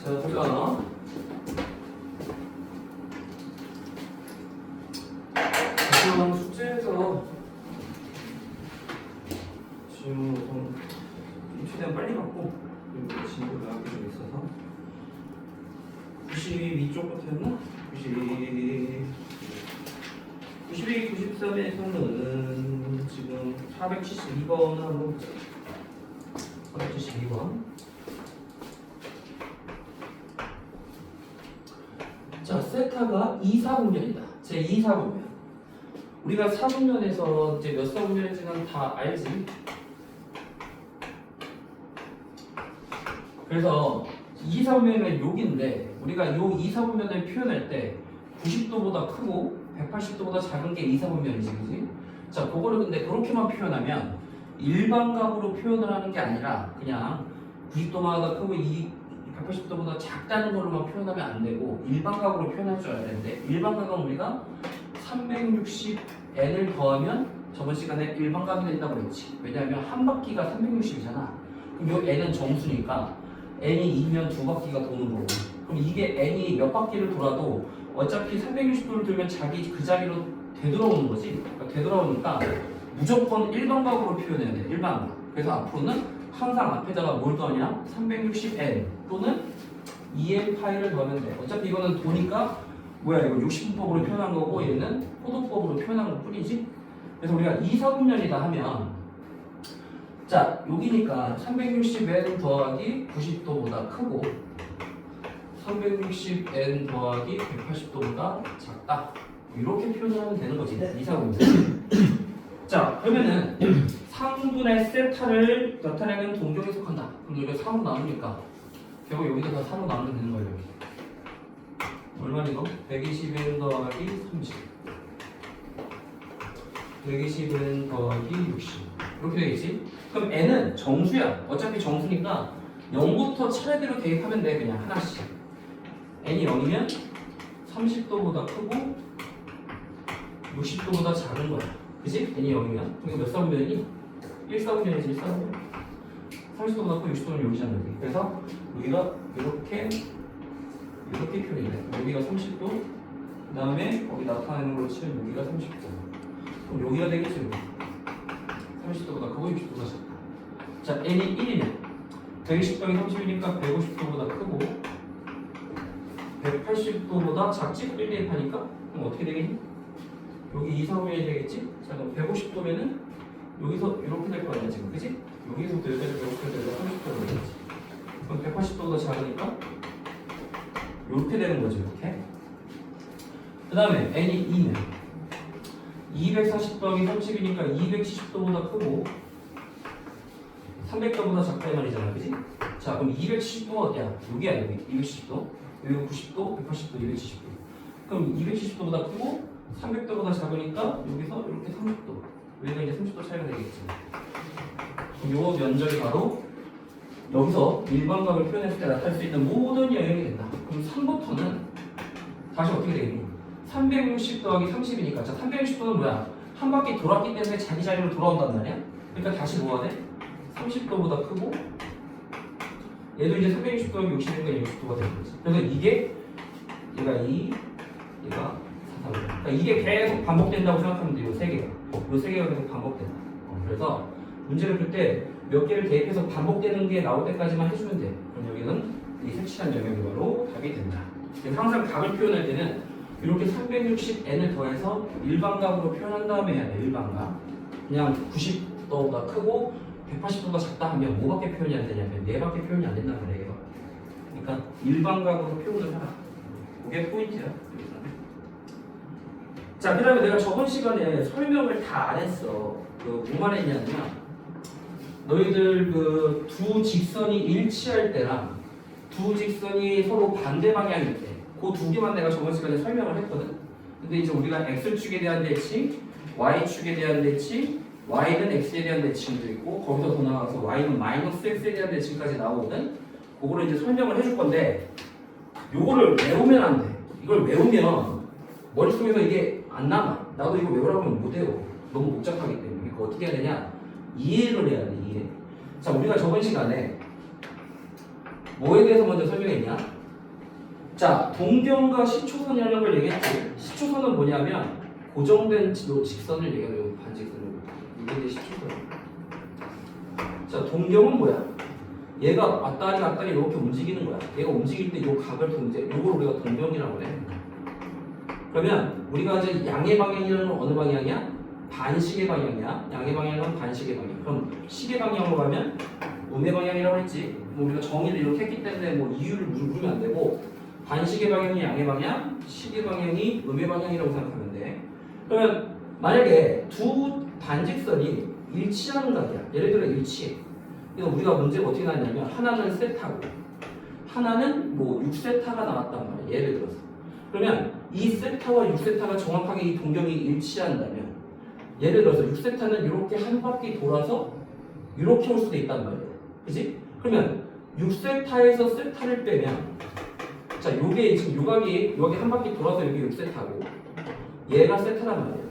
자, 보자. 지금 숙제에서 지금 우선 최대한 빨리 갖고 그리고 진도를 하기 좀 있어서 92 쪽부터였나? 92, 93에서는 지금 472번을 한번 보자. 472번. 자, 세타가 2사분면이다. 제 2사분면. 우리가 사분면에서 이제 몇 사분면인지는 다 알지. 그래서 2사분면은 여기인데 우리가 요 2사분면을 표현할 때 90도보다 크고 180도보다 작은 게 2사분면이지, 그지? 자, 그거를 근데 그렇게만 표현하면 일반각으로 표현을 하는 게 아니라 그냥 90도마다 크고 180도보다 작다는 걸로만 표현하면 안 되고 일반각으로 표현할 줄 알아야 되는데 일반각은 우리가 360n을 더하면 저번 시간에 일반각이 된다고 그랬지. 왜냐하면 한 바퀴가 360이잖아. 그럼 요 n은 정수니까 n이 2면 두 바퀴가 도는 거고 그럼 이게 n이 몇 바퀴를 돌아도 어차피 360도를 돌면 자기 그 자리로 되돌아오는 거지. 그러니까 되돌아오니까 무조건 일반각으로 표현해야 돼. 일반각. 그래서 앞으로는 항상 앞에다가 뭘 더하냐? 360n 또는 2n 파이를 더하면 돼. 어차피 이거는 도니까 뭐야 이거 60분법으로 표현한 거고 얘는 포도법으로 표현한 것 뿐이지. 그래서 우리가 2사분면이다 하면 자 여기니까 360n 더하기 90도보다 크고 360n 더하기 180도보다 작다. 이렇게 표현을 하면 되는 거지. 2사분면. 자 그러면은 상분의 세타를 나타내는 동경 해석한다. 그럼 여기가 3으로 나누니까 결국 여기다 다 3으로 나누면 되는 거예요. 얼마나 이거? 120n 더하기 30 120n 더하기 60 이렇게 되겠지? 그럼 n은 정수야. 어차피 정수니까 0부터 차례대로 대입하면 돼. 그냥 하나씩. n이 0이면 30도보다 크고 60도보다 작은 거야. 그치? n이 0이면 이거 몇 사분면이니? 1사분면이지 1사분면 30도보다 크고 60도면 여기잖아. 여기. 그래서 여기가 이렇게 표현이 돼. 여기가 30도 그 다음에 거기 나타내는 걸로 치면 여기가 30도 그럼 여기가 되겠지. 여기. 30도보다 크고 60도보다 작다. 자 n이 1이면 120더하기 30이니까 150도보다 크고 180도보다 작지? 1 대입하니까 그럼 어떻게 되겠니? 여기 2사분면이 되겠지? 자 그럼 150도면은 여기서 이렇게 될 거 아니야 지금, 그치? 여기서부터 여기까지 150도에서 30도가 되겠지. 그럼 180도보다 작으니까 이렇게 되는 거죠, 이렇게. 그 다음에 n이 2면 240 더하기 30이니까 270도보다 크고 300도보다 작다 이 말이잖아, 그치? 자 그럼 270도가 어디야? 여기야, 여기 270도. 여기 90도, 180도, 270도. 그럼 270도보다 크고 300도보다 작으니까 여기서 이렇게 30도. 여기가 이제 30도 차이가 되겠지. 그럼 요 면적이 바로 여기서 일반각을 표현했을 때 나타날 수 있는 모든 영역이 된다. 그럼 3부터는 다시 어떻게 되겠니? 360 더하기 30이니까 자 360도는 뭐야? 한 바퀴 돌았기 때문에 자기 자리로 돌아온단 말이야. 그러니까 다시 뭐가 돼? 30도보다 크고 얘도 이제 360 더하기 60이니까 60도가 되는 거지. 그래서 이게 얘가 2, 얘가 4, 3. 그러니까 이게 계속 반복된다고 생각하면 돼요. 세 개가. 이 세 개가 계속 반복된다. 그래서 문제를 풀 때 몇 개를 대입해서 반복되는 게 나올 때까지만 해주면 돼. 그럼 여기는 이 색칠한 영역이 바로 답이 된다. 그래서 항상 각을 표현할 때는 이렇게 360n을 더해서 일반각으로 표현한 다음에 해야 돼. 일반각. 그냥 90도보다 크고 180도가 작다 하면 뭐밖에 표현이 안 되냐면 얘밖에 표현이 안 된단 말이에요. 그러니까 일반각으로 표현을 해라. 그게 포인트야. 자, 그 다음에 내가 저번 시간에 설명을 다 안 했어. 뭐만 했냐면 너희들 그 두 직선이 일치할 때랑 두 직선이 서로 반대 방향일 때 그 두 개만 내가 저번 시간에 설명을 했거든. 근데 이제 우리가 x축에 대한 대칭, y축에 대한 대칭, y는 x에 대한 대칭도 있고 거기서 더 나가서 y는 마이너스 x에 대한 대칭까지 나오거든. 그거를 이제 설명을 해줄 건데 요거를 외우면 안 돼. 이걸 외우면 머릿속에서 이게 안 남아. 나도 이거 외우라고 하면 못 외워. 너무 복잡하기 때문에. 그러니까 어떻게 해야 되냐? 이해를 해야 돼. 이해. 자, 우리가 저번 시간에 뭐에 대해서 먼저 설명했냐? 자, 동경과 시초선이라는 걸 얘기했지. 시초선은 뭐냐면 고정된 직선을 얘기하는 반직선을. 이게 이제 시초선. 자, 동경은 뭐야? 얘가 왔다리 이렇게 움직이는 거야. 얘가 움직일 때 이 각을 요걸 우리가 동경이라고 해. 그러면 우리가 이제 양의 방향이라는 건 어느 방향이야? 반시계 방향이야. 양의 방향은 반시계 방향. 그럼 시계 방향으로 가면 음의 방향이라고 했지. 뭐 우리가 정의를 이렇게 했기 때문에 뭐 이유를 물으면 안 되고 반시계 방향이 양의 방향, 시계 방향이 음의 방향이라고 생각하면 돼. 그러면 만약에 두 반직선이 일치하는 각이야. 예를 들어 일치해. 그래서 우리가 문제가 어떻게 나왔냐면 하나는 세타고 하나는 뭐 6세타가 나왔단 말이야. 예를 들어서. 그러면 이 세타와 6세타가 정확하게 이 동경이 일치한다면 예를 들어서 6세타는 이렇게 한 바퀴 돌아서 이렇게 올 수도 있단 말이야. 그지? 그러면 6세타에서 세타를 빼면 자, 요게 지금 요각이 여기 한 바퀴 돌아서 여기 6세타고 얘가 세타란 말이야.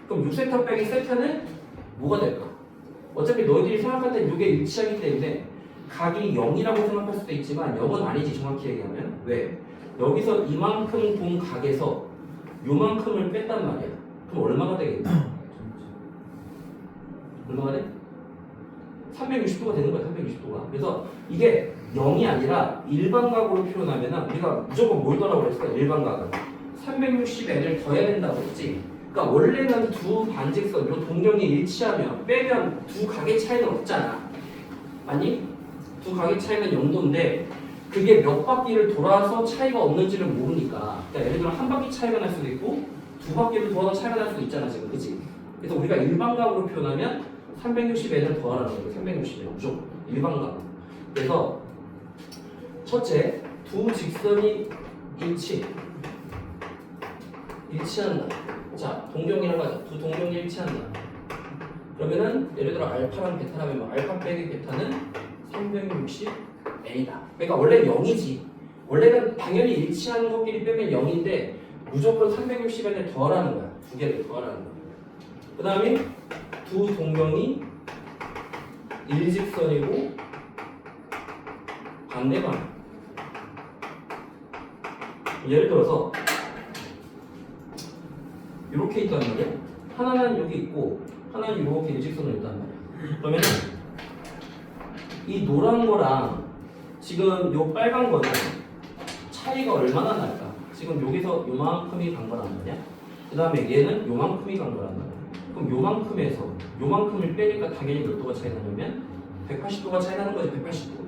그럼 6세타 빼기 세타는 뭐가 될까? 어차피 너희들이 생각할 때 이게 일치하기 때문에 각이 0이라고 생각할 수도 있지만 0은 아니지 정확히 얘기하면. 왜? 여기서 이만큼 본 각에서 요만큼을 뺐단 말이야. 그럼 얼마가 되겠냐? 얼마가 돼? 360도가 되는 거야. 360도가. 그래서 이게 0이 아니라 일반각으로 표현하면 우리가 무조건 뭘 더라고 그랬어? 일반각은 360n을 더해야 된다고 했지. 그러니까 원래는 두 반직선, 요 동경이 일치하면 빼면 두 각의 차이는 없잖아. 아니? 두 각의 차이는 0도인데 그게 몇 바퀴를 돌아서 차이가 없는지를 모르니까. 그러니까 예를 들어 한 바퀴 차이가 날 수도 있고 두 바퀴를 돌아서 차이가 날 수도 있잖아 지금. 그치? 그래서 우리가 일반각으로 표현하면 360n을 더하라는 거예요. 360n 무조건 일반각. 그래서 첫째, 두 직선이 일치한다. 자, 동경이라고 하자. 두 동경이 일치한다. 그러면은 예를 들어 알파랑 베타라면 뭐 알파 빼기 베타는 360n이다. 그러니까 원래 0이지. 원래는 당연히 일치하는 것끼리 빼면 0인데 무조건 360n을 더하라는 거야. 두 개를 더하라는 거야. 그 다음에 두 동경이 일직선이고 반대방. 예를 들어서 이렇게 있단 말이야. 하나는 여기 있고 하나는 이렇게 일직선으로 있단 말이야. 그러면 이 노란 거랑 지금 요 빨간 거는 차이가 얼마나 날까? 지금 여기서 요만큼이 간 거란 말이야. 그 다음에 얘는 요만큼이 간 거란 말이야. 그럼 요만큼에서 요만큼을 빼니까 당연히 몇 도가 차이 나냐면 180도가 차이 나는 거지. 180도.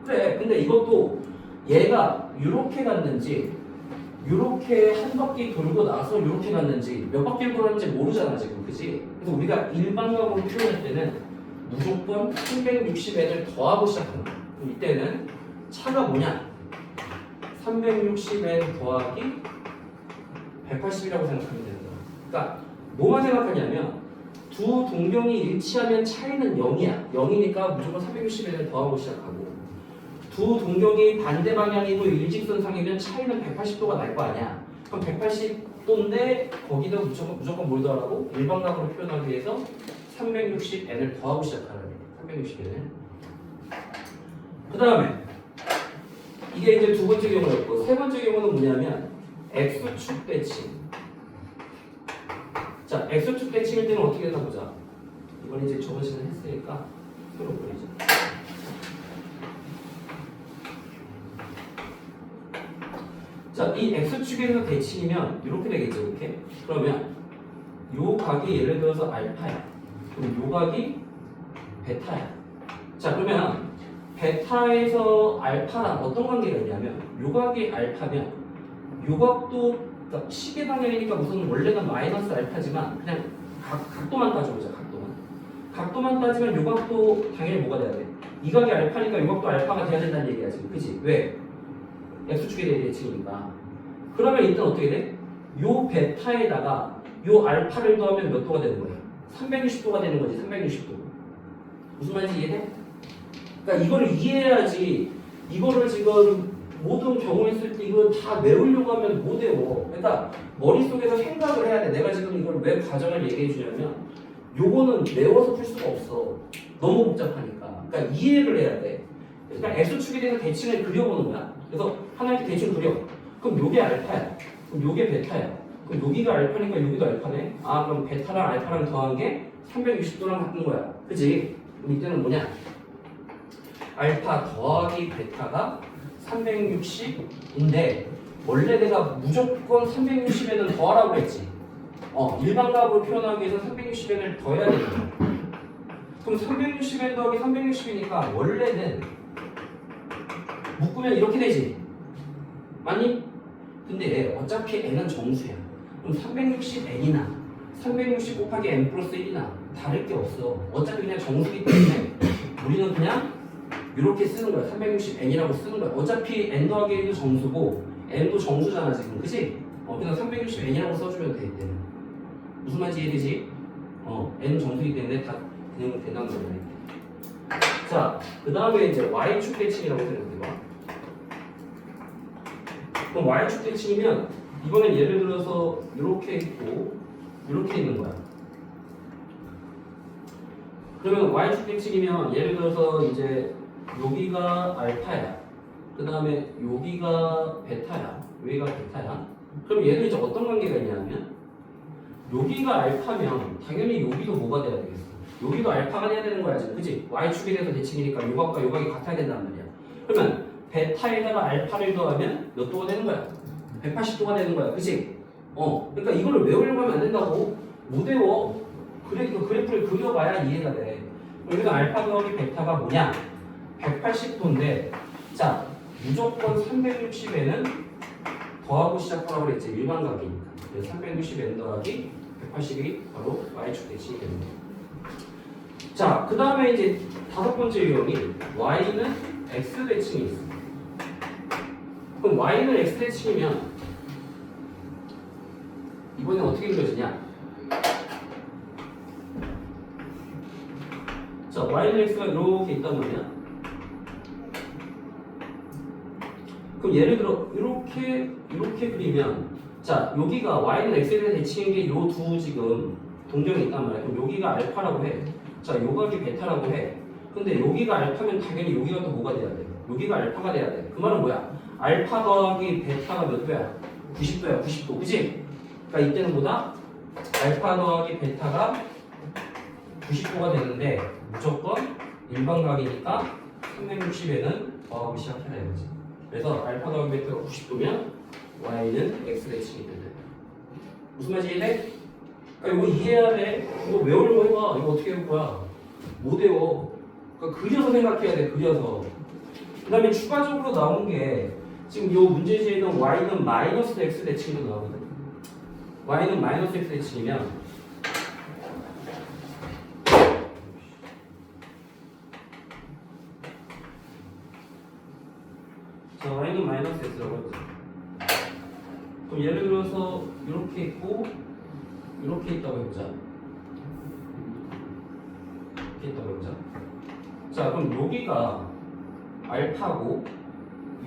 그래. 근데 이것도 얘가 이렇게 갔는지 이렇게 한 바퀴 돌고 나서 이렇게 갔는지 몇 바퀴를 돌았는지 모르잖아 지금. 그지? 그래서 우리가 일반각으로 표현할 때는 무조건 360n을 더하고 시작하는 거야. 그럼 이때는 차가 뭐냐? 360n 더하기 180이라고 생각하면 되는 거야. 그러니까 뭐만 생각하냐면 두 동경이 일치하면 차이는 0이야. 0이니까 무조건 360n을 더하고 시작하고 두 동경이 반대 방향이고 일직선상이면 차이는 180도가 날 거 아니야. 그럼 180도인데 거기다 무조건 뭘 더하라고? 일반각으로 표현하기 위해서 360n을 더하고 시작하는 거야. 360n을. 그 다음에 이게 이제 두 번째 경우였고 세 번째 경우는 뭐냐면 X축 대칭. 자, X축 대칭일 때는 어떻게 되나 보자. 이번 이제 저번 시간에 했으니까 풀어버리자. 자, 이 X축에서 대칭이면 이렇게 되겠죠, 이렇게. 그러면 요 각이 예를 들어서 알파야. 그럼 요 각이 베타야. 자, 그러면 베타에서 알파랑 어떤 관계가 있냐면 요 각이 알파면 요 각도 그러니까 시계 방향이니까 무슨 원래는 마이너스 알파지만 그냥 각도만 따져보자. 각도만 따지면 요 각도 당연히 뭐가 돼야 돼? 이 각이 알파니까 요 각도 알파가 돼야 된다는 얘기야 지금. 그치? 왜? X축에 대해 대칭이니까. 그러면 일단 어떻게 돼? 요 베타에다가 요 알파를 더하면 몇 도가 되는 거야? 360도가 되는 거지. 360도. 무슨 말인지 이해돼? 그러니까 이거를 이해해야지. 이거를 지금 모든 경우에 쓸 때 이걸 다 외우려고 하면 못 외워. 그러니까 머릿속에서 생각을 해야 돼. 내가 지금 이걸 왜 과정을 얘기해 주냐면 요거는 외워서 풀 수가 없어. 너무 복잡하니까. 그러니까 이해를 해야 돼. 그러니까 X축에 대해서 대칭을 그려보는 거야. 그래서 하나 이렇게 대칭 그려. 그럼 요게 알파야. 그럼 요게 베타야. 그럼 여기가 알파니까 여기도 알파네. 아 그럼 베타랑 알파랑 더한 게 360도랑 같은 거야. 그지? 그럼 이때는 뭐냐? 알파 더하기 베타가 360인데 원래 내가 무조건 360에는 더하라고 했지. 일반값으로 표현하기 위해서 360n을 더해야 되는 거야. 그럼 360n 더하기 360이니까 원래는 묶으면 이렇게 되지. 맞니? 근데 어차피 n은 정수야. 그럼 360n이나 360 곱하기 n 플러스 1이나 다를 게 없어. 어차피 그냥 정수기 때문에 우리는 그냥 이렇게 쓰는 거야. 360n이라고 쓰는 거야. 어차피 n 더하기 1도 정수고 n도 정수잖아 지금. 그치? 그냥 360n이라고 써주면 돼 이때는. 무슨 말인지 이해되지? n 정수기 때문에 다 그냥 된다는 거야. 자, 그 다음에 이제 y축 대칭이라고 생각해봐. 그럼 y축 대칭이면 이번엔 예를 들어서 이렇게 있고 이렇게 있는 거야. 그러면 y축 대칭이면 예를 들어서 이제 여기가 알파야. 그 다음에 여기가 베타야. 여기가 베타야. 그럼 얘도 이제 어떤 관계가 있냐면 여기가 알파면 당연히 여기도 뭐가 돼야 되겠어? 여기도 알파가 돼야 되는 거야 지금. 그치? y축에 대해서 대칭이니까 요각과 요각이 같아야 된단 말이야. 그러면 베타에다가 알파를 더하면 몇 도가 되는 거야? 180도가 되는 거야. 그치? 그러니까 이거를 외우려고 하면 안 된다고. 못 외워. 그래, 그 그래프를 그려봐야 이해가 돼. 여기가 알파 더하기 베타가 뭐냐? 180도인데 자, 무조건 360에는 더하고 시작하라고 그랬지. 일반각이니까. 그래서 360n 더하기 180이 바로 y축 대칭이 되는 거야. 자, 그 다음에 이제 다섯 번째 유형이 y는 x 대칭이 있어. 그럼 y는 x 대칭이면 이번엔 어떻게 그려지냐? 자, y는 x가 이렇게 있단 말이야. 그럼 예를 들어 이렇게 그리면 자, 여기가 y는 x에 대한 대칭인 게 요 두 지금 동경이 있단 말이야. 그럼 여기가 알파라고 해. 자, 요각이 베타라고 해. 근데 여기가 알파면 당연히 여기가 또 뭐가 돼야 돼? 여기가 알파가 돼야 돼. 그 말은 뭐야? 알파 더하기 베타가 몇 도야? 90도야, 90도. 그지? 그러니까 이때는 뭐다? 알파 더하기 베타가 90도가 되는데 무조건 일반각이니까 360에는 더하고 시작해야 되지. 그래서 알파 더하기 베타가 90도면 y는 x 대칭이 된다. 무슨 말인지 이해돼? 그러니까 이거 이해해야 돼. 이거 외우려고 해봐. 이거 어떻게 해볼 거야? 못 외워. 그러니까 그려서 생각해야 돼. 그려서. 그 다음에 추가적으로 나온 게 지금 이 문제지에는 y는 마이너스 x 대칭도 나오거든. y는 마이너스 x 대칭이면 자, y는 마이너스 x라고 했지. 그럼 예를 들어서 이렇게 있고 이렇게 있다고 해보자. 이렇게 있다고 해보자. 자, 그럼 여기가 알파고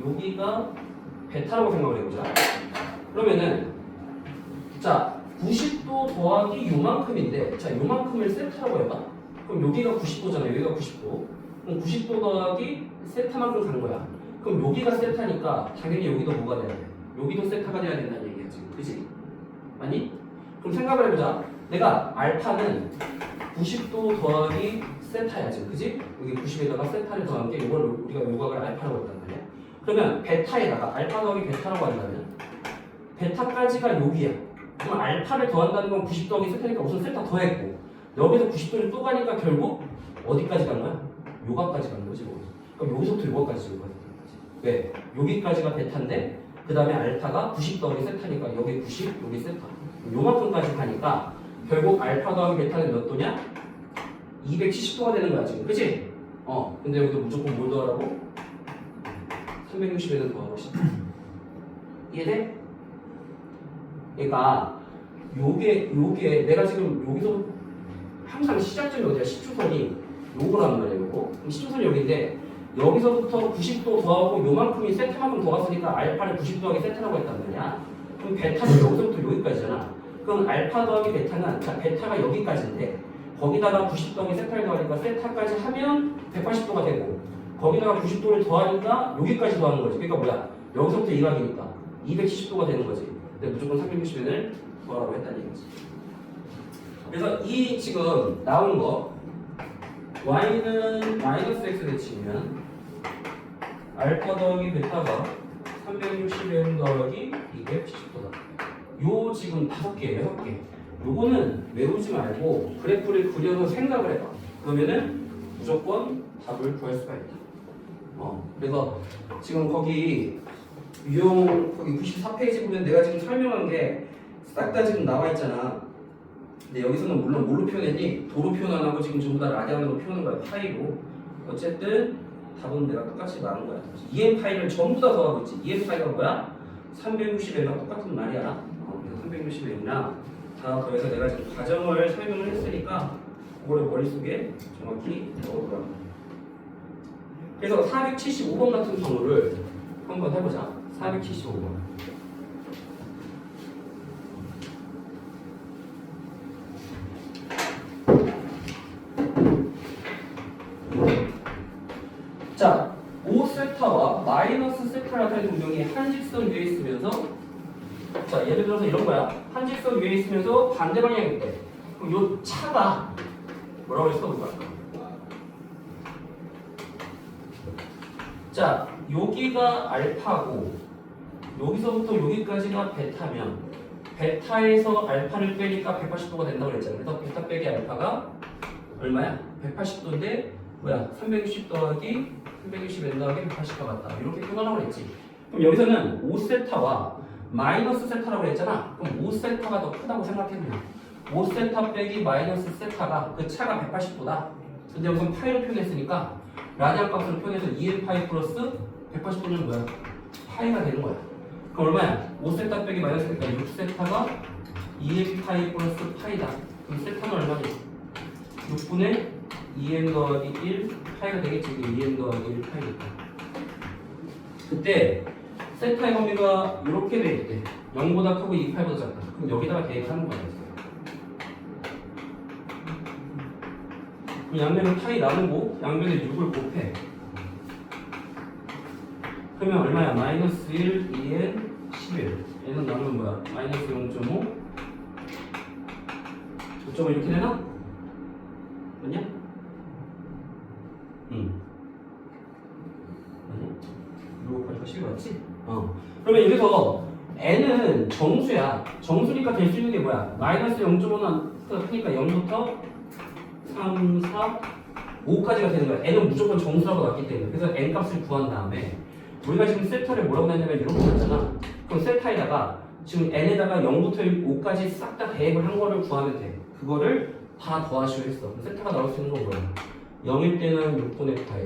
여기가 베타라고 생각을 해보자. 그러면은 자, 90도 더하기 요만큼인데 자, 요만큼을 세타라고 해봐. 그럼 여기가 90도잖아요. 여기가 90도. 그럼 90도 더하기 세타만큼 간 거야. 그럼 여기가 세타니까 당연히 여기도 뭐가 돼야 돼? 여기도 세타가 돼야 된다는 얘기야 지금. 그치? 아니? 그럼 생각을 해보자. 내가 알파는 90도 더하기 세타야 지금. 그치? 여기 90에다가 세타를 더한 게 이걸 우리가 요각을 알파라고 했단 말이야. 그러면 베타에다가 알파 더하기 베타라고 한다면 베타까지가 여기야. 그럼 알파를 더한다는 건 90 더하기 세타니까 우선 세타 더했고 여기서 90도를 또 가니까 결국 어디까지 간 거야? 요각까지 간 거지 뭐. 그럼 여기서부터 요각까지 지금 거야. 왜? 여기까지가 베타인데 그 다음에 알파가 90 더하기 세타니까 여기 90, 여기 세타. 요만큼까지 가니까 결국 알파 더하기 베타는 몇 도냐? 270도가 되는 거야 지금. 그치? 근데 여기도 무조건 뭘 더하라고? 360에는 더하고 싶다. 이해돼? 그러니까 요게 내가 지금 여기서 항상 시작점이 어디야? 시초선이 요거란 말이야 요거. 그럼 시초선이 여기인데 여기서부터 90도 더하고 요만큼이 세타만큼 더 갔으니까 알파를 90 더하기 세타라고 했단 말이야. 그럼 베타는 여기서부터 여기까지잖아. 그럼 알파 더하기 베타는 자, 베타가 여기까지인데 거기다가 90 더하기 세타를 더하니까 세타까지 하면 180도가 되고 거기다가 90도를 더하니까 여기까지 더하는 거지. 그러니까 뭐야? 여기서부터 이각이니까 270도가 되는 거지. 근데 무조건 360을 구하라고 했다는 얘기지. 그래서 이 지금 나온 거 y는 마이너스 x 대칭이면 알파 더하기 베타가 360n 더하기 270도다. 요 지금 5개, 6개. 요거는 외우지 말고 그래프를 그려서 생각을 해봐. 그러면은 무조건 답을 구할 수가 있다. 그래서 지금 거기 유형 거기 94페이지 보면 내가 지금 설명한 게 싹 다 지금 나와 있잖아. 근데 여기서는 물론 뭘로 표현했니? 도로 표현 안 하고 지금 전부 다 라디안으로 표현한 거야. 파이로. 어쨌든 답은 내가 똑같이 말한 거야. EM 파이를 전부 다 더하고 있지. EM 파이가 뭐야? 360N과 똑같은 말이야. 그래서 360N이나 다 더해서 내가 지금 과정을 설명을 했으니까 그거를 머릿속에 정확히 넣어보라. 그래서 475번 같은 경우를 한번 해보자. 475번. 자, 5세타와 마이너스 세타라는 동경이 한직선 위에 있으면서 자, 예를 들어서 이런 거야. 한직선 위에 있으면서 반대 방향일 때 그럼 요 차가 뭐라고 써볼까? 자, 여기가 알파고 여기서부터 여기까지가 베타면 베타에서 알파를 빼니까 180도가 된다고 그랬잖아. 그래서 베타 빼기 알파가 얼마야? 180도인데 뭐야? 360 더하기 360n 더하기 180가 같다. 이렇게 표현하라고 그랬지. 그럼 여기서는 5세타와 마이너스 세타라고 그랬잖아. 그럼 5세타가 더 크다고 생각해보면 5세타 빼기 마이너스 세타가 그 차가 180도다. 근데 여기서 파이로 표현했으니까 라디안 값으로 표현해서 2n 파이 플러스 180도는 뭐야? 파이가 되는 거야. 그럼 얼마야? 5세타 빼기 마이너스 세타 6세타가 2n 파이 플러스 파이다. 그럼 세타는 얼마지? 6분의 2n 더하기 1 파이가 되겠지. 2n 더하기 1 파이니까. 그때 세타의 범위가 이렇게 돼 있대. 0보다 크고 2 파이보다 작다. 그럼 여기다가 대입을 하는 거야. 그럼 양면은 파이 나누고 양면에 6을 곱해. 그러면 얼마야? 마이너스 1, 2n, 11. 얘는 나누면 뭐야? 마이너스 0.5. 5.5 이렇게 되나? 맞냐? 응. 아니? 이거 보니까 11 맞지? 그러면 여기서 n은 정수야. 정수니까 될 수 있는 게 뭐야? 마이너스 0.5는 크니까 0부터 3, 4, 5까지가 되는 거야. n은 무조건 정수라고 나왔기 때문에. 그래서 n 값을 구한 다음에 우리가 지금 세타를 뭐라고 했냐면 이렇게 했잖아. 그럼 세타에다가 지금 n에다가 0부터 5까지 싹 다 대입을 한 거를 구하면 돼. 그거를 다 더하시고 했어. 그럼 세타가 나올 수 있는 건 뭐야? 0일 때는 6분의 파이,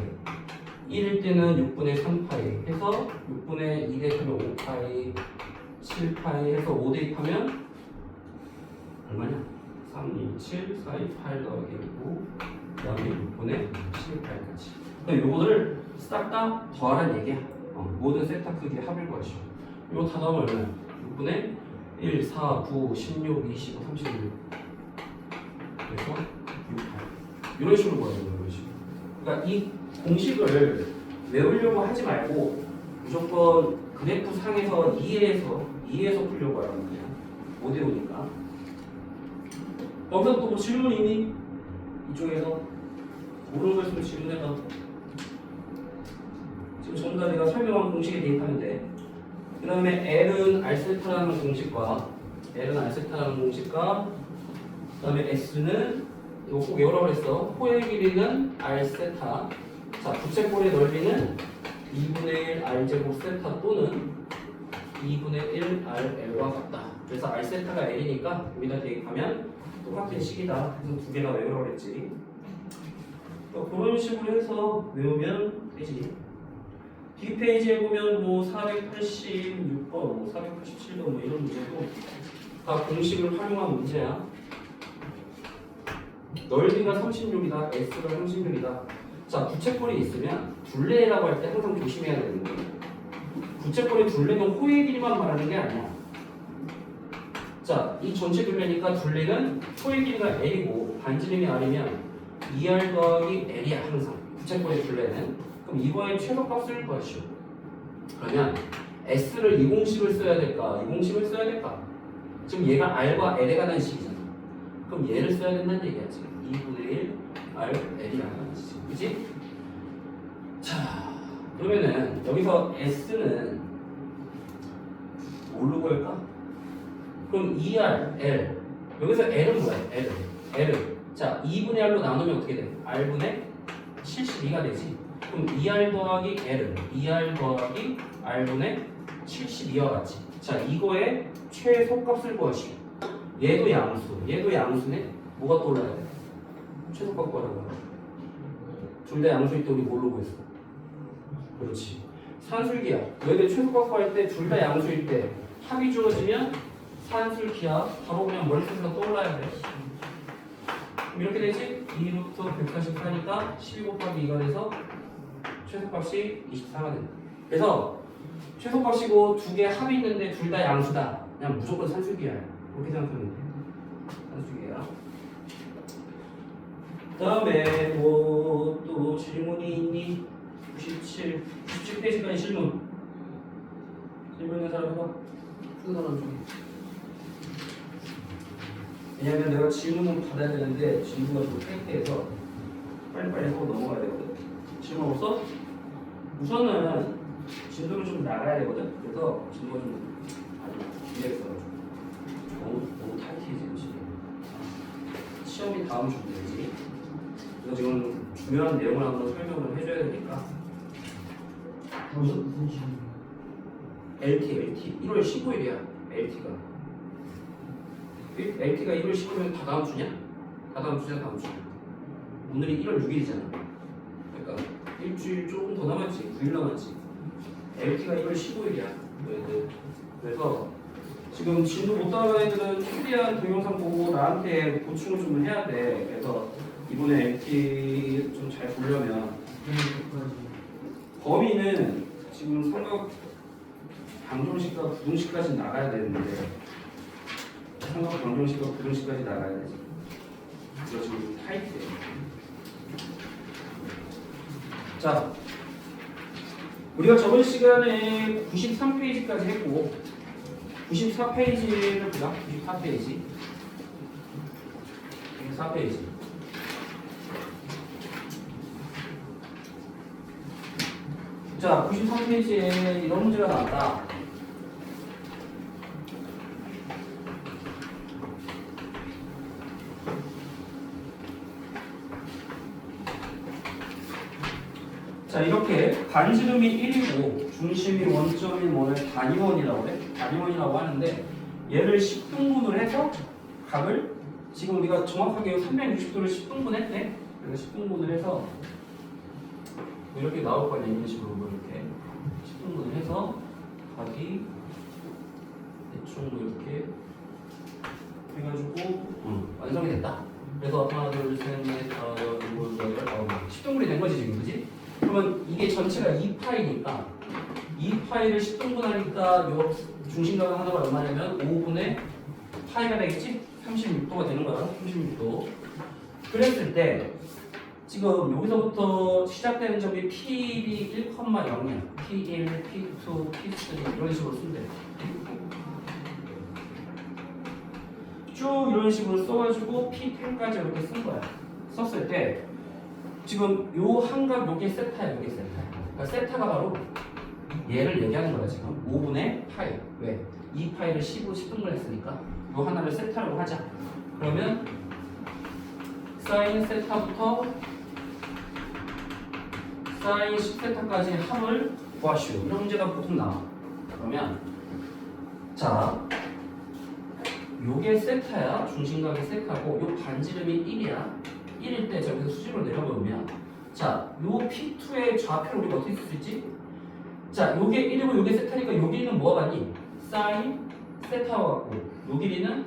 1일 때는 6분의 3파이 해서 6분의 2 대입하면 5파이, 7파이 해서 5 대입하면 얼마냐? 3, 2, 7, 4, 2, 8 더하기 9 그 다음에 6분의 12파이까지. 그럼 요거를 싹 다 더하라는 얘기야. 모든 세타 크기의 합일 것이요. 이거 다 더하면 얼마야? 6분의 1, 4, 9, 16, 25, 36 그래서 6, 8 이런 식으로 구하는 거예요. 이런 식으로. 그러니까 이 공식을 외우려고 하지 말고 무조건 그래프 상에서 이해해서 풀려고 하라는 거야. 못 외우니까. 여기서 또 뭐 질문 있니? 이쪽에서 모르는 거 있으면 질문해봐. 지금 전부 다 내가 설명한 공식에 대입하면 돼. 그 다음에 L은 R세타라는 공식과 그 다음에 S는 이거 꼭 외우라고 했어. 호의 길이는 R세타. 자, 부채꼴의 넓이는 2분의 1 R제곱 세타 또는 2분의 1 RL과 같다. 그래서 R세타가 L이니까 여기다 대입하면 똑같은 식이다. 그래서 두 개나 외우라고 했지. 그런 식으로 해서 외우면 되지. 뒷페이지에 보면 뭐 486번, 뭐 487번 뭐 이런 문제도 다 공식을 활용한 문제야. 넓이가 36이다, S가 36이다. 자, 부채꼴이 있으면 둘레라고 할 때 항상 조심해야 되는 거예요. 부채꼴의 둘레는 호의 길이만 말하는 게 아니야. 자, 이 전체 둘레니까 둘레는 호의 길이가 L이고 반지름이 R이면 2R 더하기 L이야 항상. 부채꼴의 둘레는. 그럼 이거의 최소값을 구하시오. 그러면 S를 이 공식을 써야 될까? 이 공식을 써야 될까? 지금 얘가 R과 L에 관한 식이잖아. 그럼 얘를 써야 된다는 얘기야 지금. 2분의 1 R L이라는 식이지. 그치? 자, 그러면은 여기서 S는 뭘로 구할까? 그럼 2R L 여기서 L은 뭐야? L을 자 2분의 R로 나누면 어떻게 돼? R분의 72가 되지. 그럼 2R 더하기 L은 2R 더하기 R분의 72와 같이. 자 이거의 최소값을 구하시오. 얘도 양수, 얘도 양수네. 뭐가 떠올라야 돼? 최소값 구하라고. 둘 다 양수일 때 우리 뭘로 구했어? 그렇지. 산술기야. 너희들 최소값 구할 때 둘 다 양수일 때 합이 주어지면 산술기야. 바로 그냥 머릿속에서 떠올라야 돼. 그럼 이렇게 되지? 2루트 144니까 12 곱하기 2가 돼서 최소값이 24가 된다. 그래서 최소값이고 두 개 합이 있는데 둘 다 양수다. 그냥 무조건 산술기야. 그렇게 생각하면 돼. 산술기야. 그 다음에 뭐 또 질문이 있니? 97페이지까지 질문. 질문 있는 사람 해봐. 큰 사람 중에. 왜냐면 내가 질문은 받아야 되는데 질문가 좀 타이트해서 빨리빨리 하고 넘어가야 되거든. 질문 없어? 우선은 진도를 좀 나가야 되거든. 그래서 진도가 좀 아주 기대했어. 너무 타이트해지 지금. 시험이 다음 주인지. 그래서 지금 중요한 내용을 한번 설명을 해줘야 되니까. 무슨 시험? LT 1월 15일이야. LT가 1월 15일이면 다 다음 주냐? 다 다음 주냐? 다음 주. 오늘이 1월 6일이잖아. 그러니까 일주일 조금 더 남았지. 9일 남았지. LT가 1월 15일이야. 그래서 지금 진도 못 따라가는 애들은 최대한 동영상 보고 나한테 보충을 좀 해야 돼. 그래서 이번에 LT 좀 잘 보려면 범위는 지금 삼각 방정식과 부등식까지 나가야 되는데 삼각 방정식과 부등식까지 나가야 되지. 그래서 지금 타이트해. 자, 우리가 저번 시간에 93페이지까지 했고 94페이지를 보자. 94페이지. 94페이지. 자, 93페이지에 이런 문제가 나왔다. 자, 이렇게 반지름이 1이고 중심이 원점인 원을 단위원이라고 해. 단위원이라고 하는데 얘를 10등분을 해서 각을 지금 우리가 정확하게 360도를 10등분 했네. 그래서 10등분을 해서 이렇게 나올 거 아니야. 이런 식으로 이렇게 10등분을 해서 각이 대충 이렇게 해가지고 완성이 됐다. 그래서 하나, 둘, 셋, 넷, 다섯, 일곱, 여덟, 아홉 10등분이 된 거지 지금, 그지? 그러면 이게 전체가 2파이니까 2파이를 10등분하니까 요 중심각 하나가 얼마냐면 5분의 파이가 되겠지? 36도가 되는 거야. 36도. 그랬을 때 지금 여기서부터 시작되는 점이 P1이 1,0이야. P1, P2, P3 이런 식으로 쓰면 돼. 쭉 이런 식으로 써가지고 P10까지 이렇게 쓴 거야. 썼을 때 지금 요 한각 요게 세타야. 요게 세타야. 그러니까 세타가 바로 얘를 얘기하는 거야 지금. 5분의 파이. 왜? 2파이를 10등분 했으니까 요 하나를 세타라고 하자. 그러면 사인 세타부터 사인 10세타까지 합을 구하시오. 이런 문제가 보통 나와. 그러면 자 요게 세타야. 중심각이 세타고 요 반지름이 1이야. 1일 때 저기서 수직으로 내려보면 자 요 P2의 좌표를 우리가 어떻게 쓸 수 있지? 자 요게 1이고 요게 세타니까 요 길이는 뭐가 같니? 사인 세타와 같고 요 길이는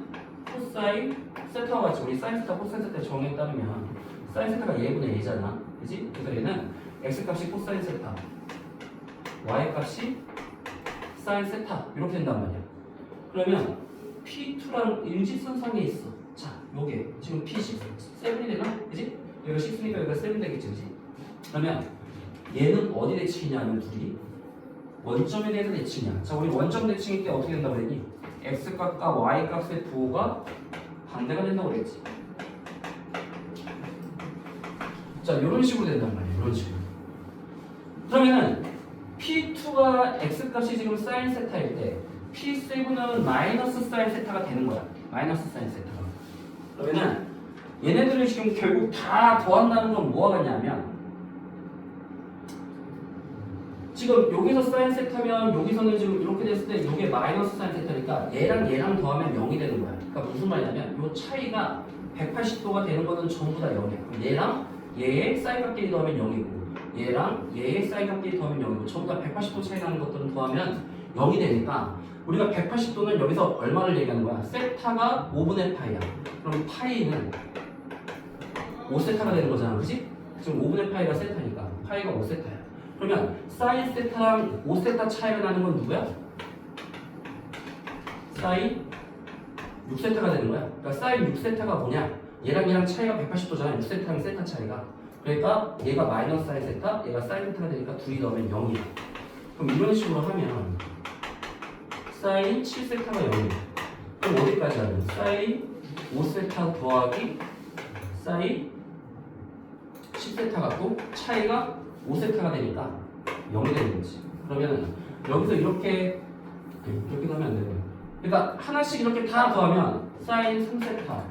코사인 세타와 같이 우리 사인 세타 코사인 세타 정의에 따르면 사인 세타가 얘분의 얘잖아. 그지? 그래서 얘는 x값이 코사인 세타 y값이 사인 세타 이렇게 된단 말이야. 그러면 P2랑 일직선상에 있어. 자 요게 지금 P6 7이 되나? 그지? 여기가 6니까 여기가 7 되겠지. 그지? 그러면 얘는 어디 대칭이냐면 둘이 원점에 대해서 대칭이야. 자, 우리 원점 대칭일 때 어떻게 된다고 그랬니? x값과 y값의 부호가 반대가 된다고 그랬지. 자, 이런 식으로 된단 말이야. 이런 식으로. 그러면은 P2가 x값이 지금 사인 세타일 때 P7은 마이너스 사인 세타가 되는 거야. 마이너스 사인 세타가. 그러면은 얘네들을 지금 결국 다 더한다는 건 뭐가 같냐면 지금 여기서 사인 세타면 여기서는 지금 이렇게 됐을 때 이게 마이너스 사인 세타니까 얘랑 더하면 0이 되는 거야. 그러니까 무슨 말이냐면 이 차이가 180도가 되는 거는 전부 다 0이야. 얘랑 얘의 사인 값끼리 더하면 0이고 얘랑 얘의 사인 값끼리 더하면 0이고 전부 다 180도 차이 나는 것들은 더하면 0이 되니까 우리가 180도는 여기서 얼마를 얘기하는 거야? 세타가 5분의 파이야. 그럼 파이는 5세타가 되는 거잖아. 그치? 지금 5분의 파이가 세타니까 파이가 5세타야. 그러면 사인 세타랑 5세타 차이가 나는 건 누구야? 사인 6세타가 되는 거야. 그러니까 사인 6세타가 뭐냐? 얘랑 차이가 180도잖아. 6세타랑 세타 차이가. 그러니까 얘가 마이너스 사인 세타, 얘가 사인 세타가 되니까 둘이 넣으면 0이야. 그럼 이런 식으로 하면 사인 7세타가 0이야. 그럼 어디까지 하면? 사인 5세타 더하기 사인 10세타가 또 차이가 5세타가 되니까 0이 되는 거지. 그러면 여기서 이렇게 넣으면 안 되고요. 그러니까 하나씩 이렇게 다 더하면 사인 3세타,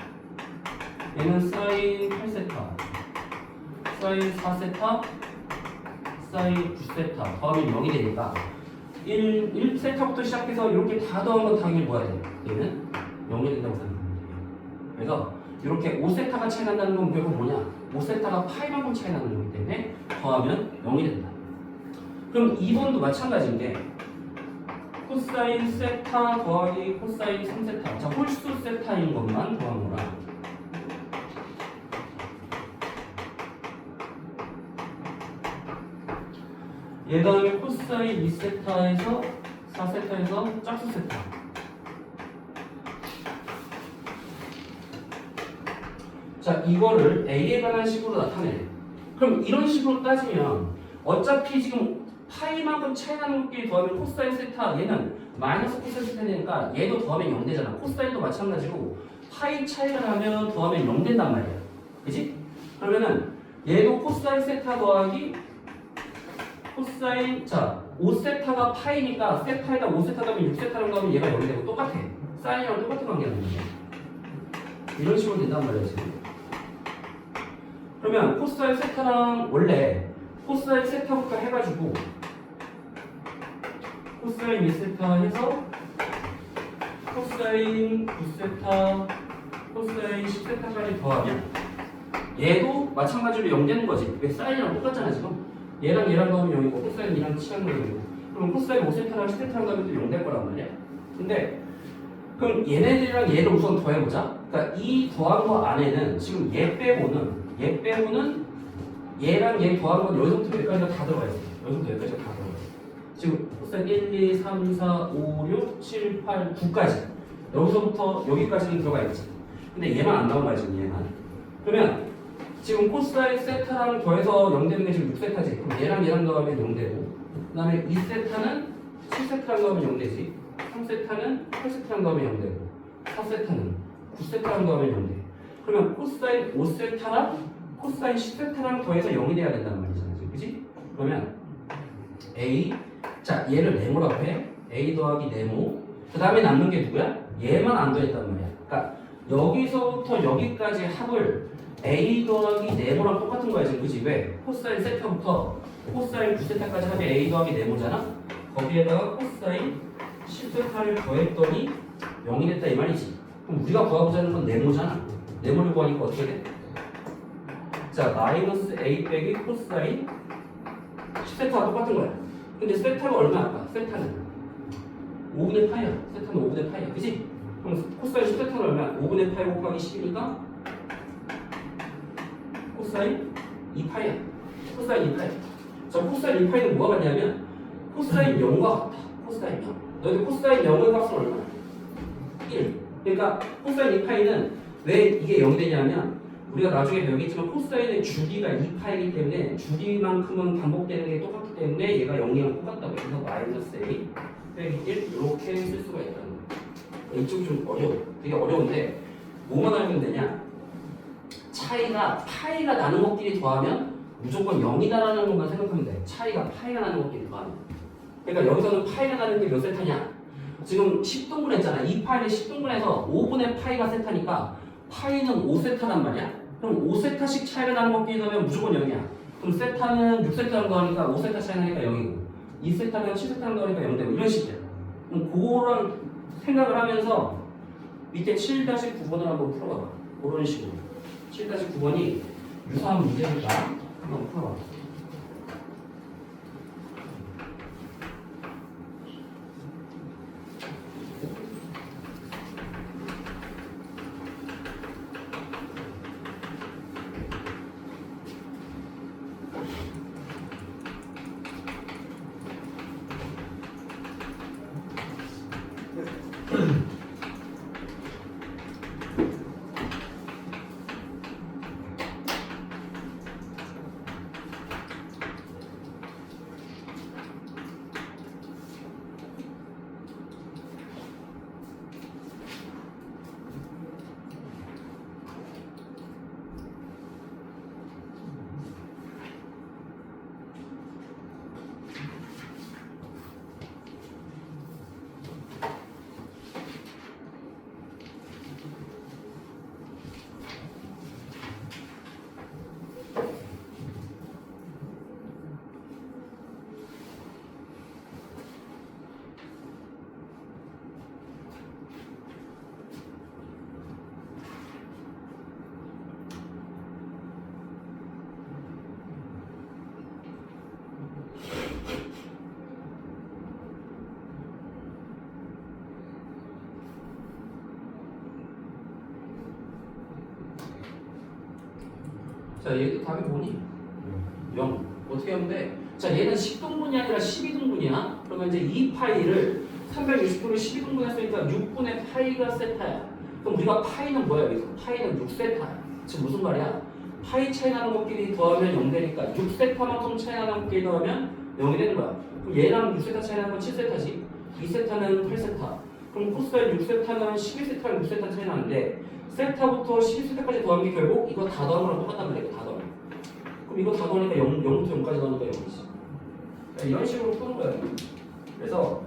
얘는 사인 8세타, 사인 4세타, 사인 9세타 더하면 0이 되니까 1세타부터 시작해서 이렇게 다 더한 건 당연히 뭐야 돼? 얘는 0이 된다고 생각하면 돼요. 그래서 이렇게 5세타가 차이 난다는 건 결국 뭐냐? 5세타가 파이만큼 차이 나는 거기 때문에 더하면 0이 된다. 그럼 2번도 마찬가지인 게 코사인 세타 더하기 코사인 3세타. 자, 홀수 세타인 것만 더한 거라. 얘 다음에 코사인 2세타에서 4세타에서 짝수 세타. 자, 이거를 A에 관한 식으로 나타내. 그럼 이런 식으로 따지면 어차피 지금 파이만큼 차이 나는 것끼리 더하면 코사인 세타, 얘는 마이너스 코사인 세타 되니까 얘도 더하면 0 되잖아. 코사인도 마찬가지로 파이 차이가 나면 더하면 0 된단 말이야. 그치? 그러면은 얘도 코사인 세타 더하기 코사인, 자 5세타가 파이니까 세타에다 5세타 더하면 6세타라고 하면 얘가 0이 되고 똑같아. 사인이랑 똑같은 관계가 되는 거야. 이런 식으로 된단 말이야 지금. 그러면 코사인 세타랑 원래 코사인 세타부터 해가지고 코사인 2세타 해서 코사인 9세타, 코사인 10세타까지 더하면 얘도 마찬가지로 0 되는 거지. 왜 사인이랑 똑같잖아 지금. 얘랑 더하면 0이고 코사인이랑 치는 거 0이고. 그럼 코사인 5세타랑 10세타랑 더하면 또 0 될 거란 말이야. 근데 그럼 얘네들이랑 얘를 우선 더해보자. 그러니까 이 더한 거 안에는 지금 얘 빼고는 얘랑 얘 더한 건 여기서부터 여기까지가 다 들어가 있어. 여기서부터 여기까지가 다 들어가 있어. 지금 코사인 1, 2, 3, 4, 5, 6, 7, 8, 9까지 여기서부터 여기까지는 들어가 있지. 근데 얘만 안 나온 거야 지금 얘만. 그러면 지금 코사인 세타랑 더해서 0 되는 게 지금 6세타지. 그럼 얘랑 더하면 0 되고, 그 다음에 2세타는 7세타랑 더하면 0 되지. 3세타는 8세타랑 더하면 0 되고, 4세타는 9세타랑 더하면 0 돼. 그러면 코사인 5세타랑 코사인 10세타랑 더해서 0이 돼야 된다는 말이잖아 지금. 그치? 그러면 A, 자 얘를 네모라고 해. A 더하기 네모. 그 다음에 남는 게 누구야? 얘만 안 더했단 말이야. 그러니까 여기서부터 여기까지 합을 A 더하기 네모랑 똑같은 거야 지금. 그치? 왜? 코사인 세타부터 코사인 9세타까지 하면 A 더하기 네모잖아. 거기에다가 코사인 10세타를 더했더니 0이 됐다 이 말이지. 그럼 우리가 구하고자 건 네모잖아. 네모를 구하니까 어떻게 돼? 자, 마이너스 A 빼기 코사인 10세타가 똑같은 거야. 근데 세타가 얼마일까? 세타는 5분의 파이야. 세타는 5분의 파이야. 그치? 그럼 코사인 10세타는 얼마야? 5분의 파이 곱하기 10이니까 코사인 2파이야. 코사인 2파이. 자, 코사인 2파이는 뭐가 같냐면 코사인 0과 같아. 코사인 0. 너희들 코사인 0의 값은 얼마야? 1. 그러니까 코사인 2파이는 왜 이게 0이 되냐면 우리가 나중에 배우겠지만 코사인의 주기가 2파이기 때문에 주기만큼은 반복되는 게 똑같기 때문에 얘가 0이랑 똑같다고 해서 마이너스 A 빼기 1 이렇게 쓸 수가 있다는 거예요. 이쪽이 좀 어려워. 되게 어려운데 뭐만 알면 되냐? 차이가 파이가 나는 것끼리 더하면 무조건 0이다라는 것만 생각하면 돼. 차이가 파이가 나는 것끼리 더하면. 그러니까 여기서는 파이가 나는 게 몇 세타냐? 지금 10등분 했잖아. 2파이를 10등분해서 5분의 파이가 세타니까 파이는 5세타란 말이야. 그럼 5세타씩 차이가 나는 것끼리 더하면 무조건 0이야. 그럼 세타는 6세타랑 더하니까 5세타 차이 나니까 0이고 2세타면 7세타랑 더하니까 0 되고 이런 식이야. 그럼 그거랑 생각을 하면서 밑에 7-9번을 한번 풀어봐봐. 그런 식으로 7-9번이 유사한 문제니까 한번 풀어봐. 자, 얘도 답이 뭐니? 0. 어떻게 하면 돼? 자, 얘는 10등분이 아니라 12등분이야. 그러면 이제 2파이를 360도를 12등분 했으니까 6분의 파이가 세타야. 그럼 우리가 파이는 뭐야? 여기서 파이는 6세타야. 지금 무슨 말이야? 파이 차이 나는 것끼리 더하면 0 되니까 6세타만큼 차이 나는 것끼리 더하면 0이 되는 거야. 그럼 얘랑 6세타 차이 나는 건 7세타지. 2세타는 8세타. 그럼 코사인 6세타는 11세타랑 6세타 차이 나는데 세타부터 12세타까지 더한 게 결국 이거 다 더한 거랑 똑같단 말이야. 이거 다 더하면. 그럼 이거 다 더하니까 0부터 0까지 더하니까 0이지. 이런 식으로 푸는 거예요. 그래서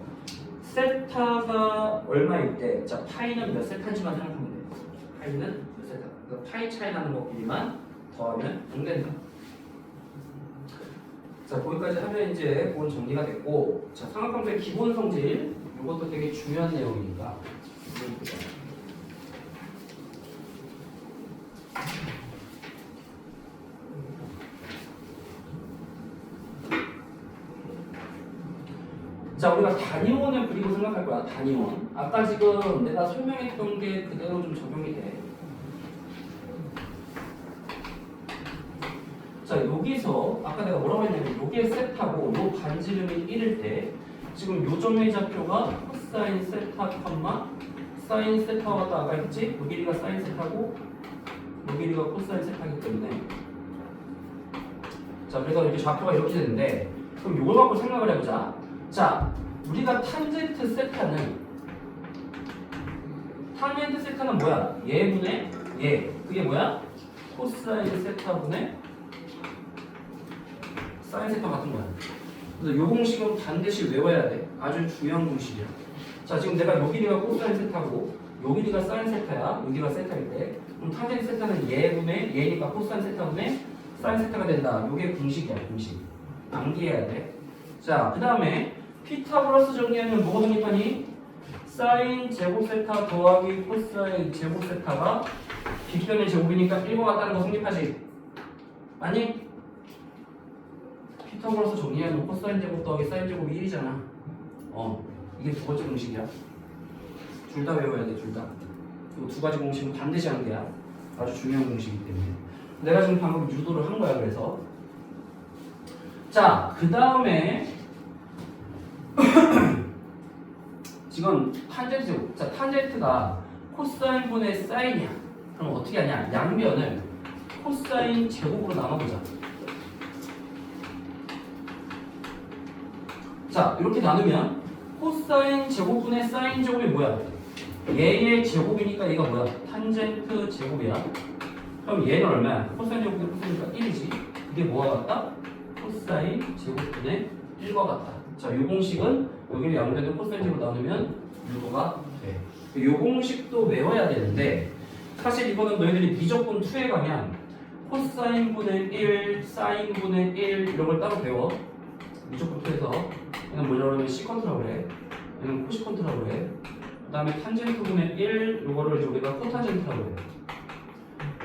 세타가 얼마일 때, 자 파이는 몇 세타인지만 생각하면 돼. 파이는 몇 세타. 그러니까 파이 차이 나는 것끼리만 더하면 0 된다. 자 거기까지 하면 이제 그건 정리가 됐고, 자 삼각관계의 기본 성질 이것도 되게 중요한 내용이니까. 자 우리가 단위원을 그리고 생각할 거야. 단위원. 아까 지금 내가 설명했던 게 그대로 좀 적용이 돼. 자 여기서 아까 내가 뭐라고 했냐면 요게 세타고 요 반지름이 1일 때 지금 요 점의 좌표가 코사인 세타 컴마 사인 세타 왔다 아까 했지? 요 길이가 사인 세타고 요 길이가 코사인 세타이기 때문에 자 그래서 이렇게 좌표가 이렇게 되는데 그럼 요걸 갖고 생각을 해보자. 자 우리가 탄젠트 세타는 뭐야? 얘분의 얘 그게 뭐야? 코사인 세타분의 사인 세타 같은 거야. 그래서 요 공식은 반드시 외워야 돼. 아주 중요한 공식이야. 자 지금 내가 요 길이가 코사인 세타고 요 길이가 사인 세타야. 요 길이가 세타일 때 그럼 탄젠트 세타는 얘분의 얘니까 코사인 세타분의 사인 세타가 된다. 요게 공식이야. 공식. 암기해야 돼. 자 그 다음에 피타고라스 정리하면 뭐가 성립하니? 사인 제곱 세타 더하기 코사인 제곱 세타가 빗변의 제곱이니까 1과 같다는 거 성립하지? 아니? 피타고라스 정리하면 코사인 제곱 더하기 사인 제곱이 1이잖아. 이게 두 번째 공식이야. 둘 다 외워야 돼, 둘 다. 이 두 가지 공식은 반드시 하는 게야. 아주 중요한 공식이기 때문에. 내가 지금 방금 유도를 한 거야, 그래서. 자, 그 다음에 지금 탄젠트 제곱. 자, 탄젠트가 코사인분의 사인이야. 그럼 어떻게 하냐? 양변을 코사인 제곱으로 나눠보자. 자, 이렇게 나누면 코사인 제곱분의 사인 제곱이 뭐야? 얘의 제곱이니까 얘가 뭐야? 탄젠트 제곱이야. 그럼 얘는 얼마야? 코사인 제곱분의 코사인이니까 1이지. 그게 뭐와 같다? 코사인 제곱분의 1과 같다. 자, 이 공식은 여기를 양변을 코사인 제곱으로 나누면 유도가 돼. 이 공식도 외워야 되는데 사실 이거는 너희들이 미적분 2에 가면 코사인분의 1, 사인분의 1 이런 걸 따로 배워. 미적분 2에서 얘는 뭐냐고 하면 시컨트라고 그래. 얘는 코시컨트라고 그래. 그 다음에 탄젠트분의 1 요거를 이제 우리가 코탄젠트라고 그래.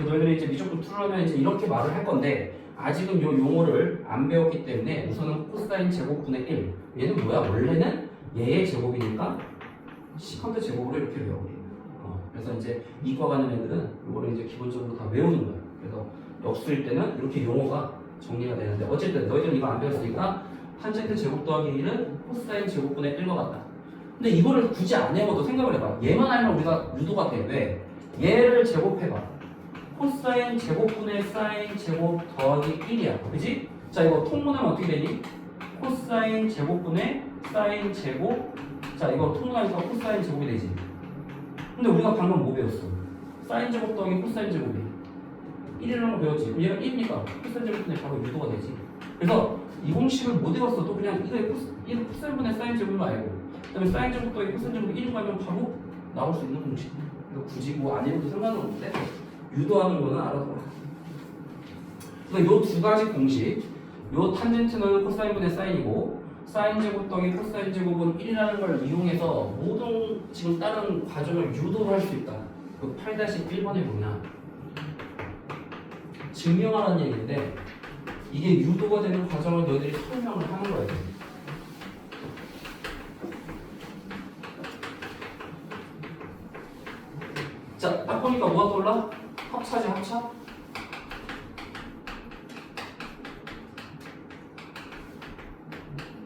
너희들이 이제 미적분 2를 하면 이제 이렇게 말을 할 건데 아직은 요 용어를 안 배웠기 때문에 우선은 코사인 제곱분의 1 얘는 뭐야? 원래는 얘의 제곱이니까 시컨트 제곱으로 이렇게 외워. 그래서 이제 이과 가는 애들은 이거를 이제 기본적으로 다 외우는 거야. 그래서 역수일 때는 이렇게 용어가 정리가 되는데 어쨌든 너희들은 이거 안 배웠으니까 탄젠트 제곱 더하기 1은 코사인 제곱분의 1과 같다. 근데 이거를 굳이 안 외워도 생각을 해봐. 얘만 알면 우리가 유도가 돼. 왜? 얘를 제곱해봐. 코사인 제곱분의 사인 제곱 더하기 1이야. 그지? 자, 이거 통분하면 어떻게 되니? 코사인 제곱분의 사인 제곱. 자, 이거 통분하니까 코사인 제곱이 되지. 근데 우리가 방금 뭐 배웠어? 사인 제곱 더하기 코사인 제곱이 1이라는 거 배웠지. 그럼 얘가 1이니까 코사인 제곱분의 바로 유도가 되지. 그래서 이 공식을 못 외웠어도 그냥 이거 코사인분의 사인 제곱으로 알고 그 다음에 사인 제곱 더하기 코사인 제곱이 1로 가면 바로 나올 수 있는 공식. 이거 굳이 뭐 안 해도 상관은 없는데 유도하는 거는 알아둬라. 그래서 요 두 가지 공식, 요 탄젠트는 코사인분의 사인이고 사인 제곱 더하기 코사인 제곱은 1이라는 걸 이용해서 모든 지금 다른 과정을 유도를 할 수 있다. 그 8-1번에 보면 증명하라는 얘기인데 이게 유도가 되는 과정을 너희들이 설명을 하는 거예요. 자, 딱 보니까 뭐가 떠올라? 합차지, 합차?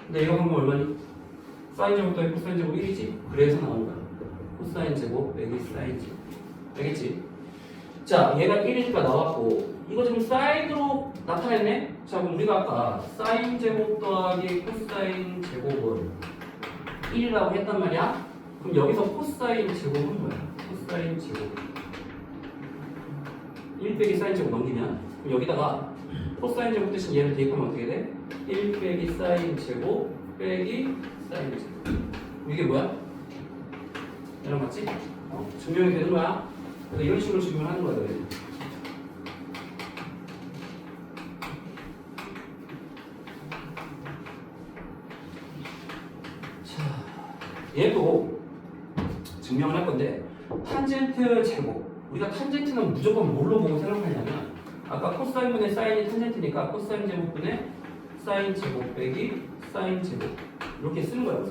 근데 이거 방금 얼마니? 사인 제곱 더하기 코사인 제곱 1이지? 그래서 나온 거야. 코사인 제곱 빼기 사인 제곱. 알겠지? 자, 얘가 1이니까 나왔고 이거 지금 사인으로 나타냈네? 자, 그럼 우리가 아까 사인 제곱 더하기 코사인 제곱은 1이라고 했단 말이야? 그럼 여기서 코사인 제곱은 뭐야? 코사인 제곱 1 빼기 사인 제곱 넘기면 그럼 여기다가 코사인 제곱 대신 얘를 대입하면 어떻게 돼? 1 빼기 사인 제곱 빼기 사인 제곱. 이게 뭐야? 얘랑 맞지? 증명이 되는 거야. 그래서 이런 식으로 증명을 하는 거야. 자, 얘도 증명을 할 건데 탄젠트 제곱. 우리가 탄젠트는 무조건 뭘로 보고 생각하냐면 아까 코사인분의 사인이 탄젠트니까 코사인 제곱분의 사인 제곱 빼기 사인 제곱 이렇게 쓰는 거야.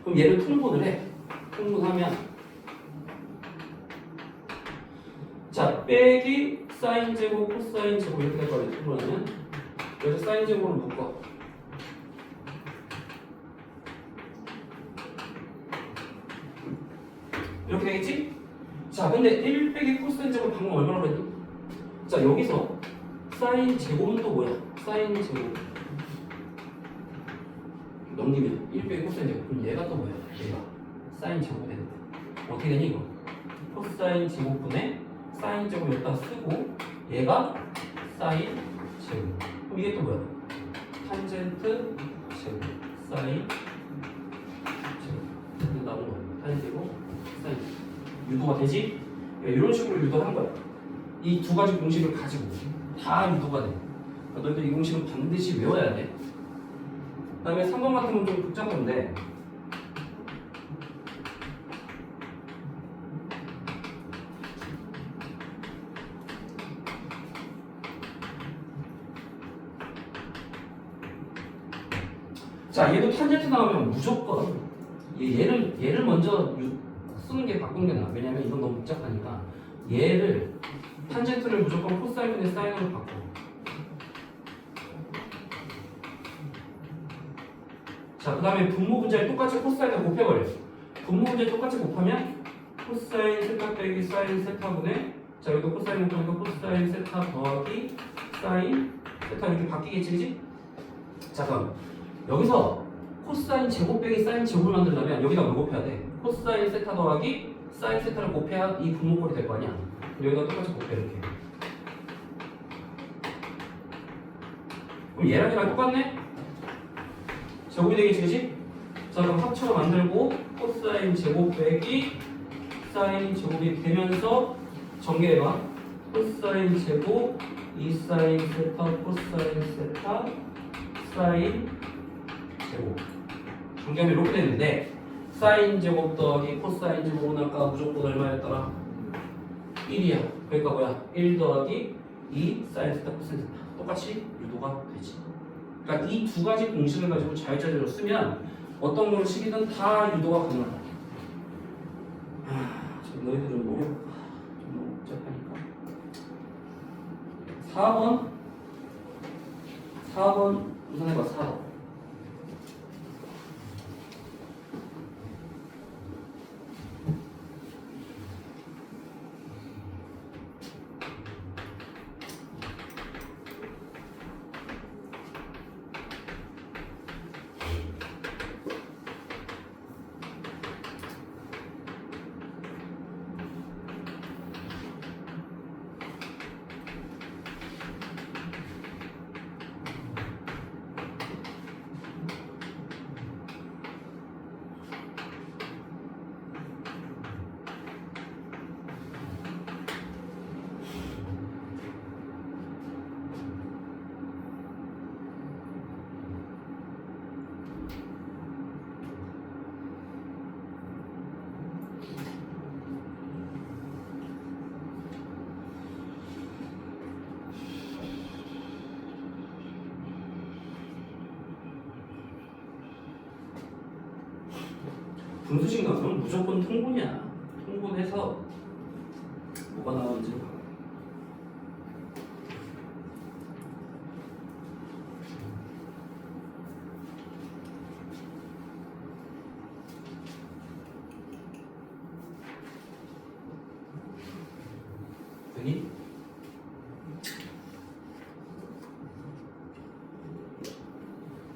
그럼 얘를 통분을 해. 통분하면 자, 빼기 사인 제곱 코사인 제곱 이렇게 될 거야. 통분하면 여기서 사인 제곱으로 묶어. 이렇게 되겠지? 자, 근데 1 빼기 코사인 제곱 방금 얼마나 그랬니? 자, 여기서 사인 제곱은 또 뭐야? 사인 제곱 넘기면 1 빼기 코사인 제곱. 그럼 얘가 또 뭐야? 얘가 사인 제곱이 되는 거야. 어떻게 되니 이거? 코사인 제곱분의 사인 제곱 여기다 쓰고 얘가 사인 제곱. 그럼 이게 또 뭐야? 탄젠트 제곱 사인 제곱 나온 거야. 사인 제곱 사인 제곱. 유도가 되지? 이런 식으로 유도하는 거야. 이 두 가지 공식을 가지고 다 유도가 돼. 그러니까 너희들 이 공식은 반드시 외워야 돼. 그 다음에 3번 같은 건 좀 복잡한데 자, 얘도 탄젠트 나오면 무조건 얘를 먼저 쓰는 게 바꾸는 게 나아. 왜냐면 이건 너무 복잡하니까 얘를 탄젠트를 무조건 코사인분의 사인으로 바꿔. 자, 그 다음에 분모 분자를 똑같이 코사인을 곱해버려. 분모 분자를 똑같이 곱하면 코사인 세타 빼기 사인 세타분의 자, 여기도 코사인 곱하기 코사인 세타 더하기 사인 세타 이렇게 바뀌겠지, 그지? 자, 그럼 여기서 코사인 제곱 빼기 사인 제곱을 만들려면 여기다 뭘 곱해야 돼? 코사인 세타 더하기 사인 세타를 곱해야 이 분모꼴이 될 거 아니야? 여기다 똑같이 곱해 이렇게. 그럼 얘랑 얘랑 똑같네? 제곱이 되겠지, 그지? 자, 그럼 합쳐서 만들고 코사인 제곱 빼기 사인 제곱이 되면서 전개해봐. 코사인 제곱 2사인 세타 코사인 세타 사인 제곱 전개하면 이렇게 되는데 사인 제곱 더하기 코사인 제곱은 아까 무조건 얼마였더라? 1이야. 그러니까 뭐야? 1 더하기 2 사인 세타 코사인 세타 똑같이 유도가 되지. 그러니까 이 두 가지 공식을 가지고 자유자재로 쓰면 어떤 공식이든 다 유도가 가능하다. 지금 너희들은 뭐 좀 너무 복잡하니까 4번 우선 해봐. 4번 분수식 나오면 무조건 통분이야. 통분해서 뭐가 나오는지 봐. 되니?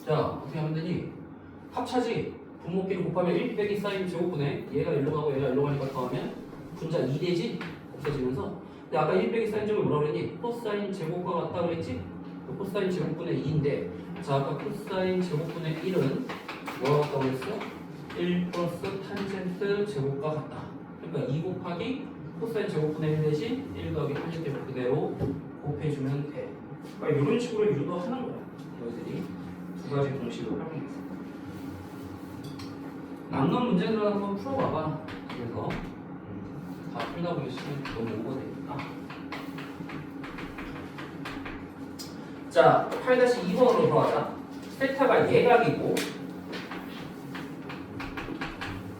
자, 어떻게 하면 되니? 합차지. 분모끼리 곱하면 1 빼기 사인 제곱분에 얘가 1로 가고 얘가 1로 가니까 더하면 분자 2되지? 없어지면서. 근데 아까 1 빼기 사인 제곱이 뭐라고 그랬니? 코사인 제곱과 같다 그랬지? 코사인 제곱분의 2인데 자, 아까 코사인 제곱분의 1은 뭐가 같다고 그랬어? 1 플러스 탄젠트 제곱과 같다. 그러니까 2 곱하기 코사인 제곱분의 1 대신 1 더하기 탄젠트 제곱 그대로 곱해주면 돼. 그러니까 이런 식으로 유도하는 거야. 너희들이 두 가지 공식을 활용해서. 남는 문제들을 한번 풀어봐봐. 그래서 다 풀다 보면 시간이 너무 오버되니까. 자, 8-2번으로 들어가자. 세타가 예각이고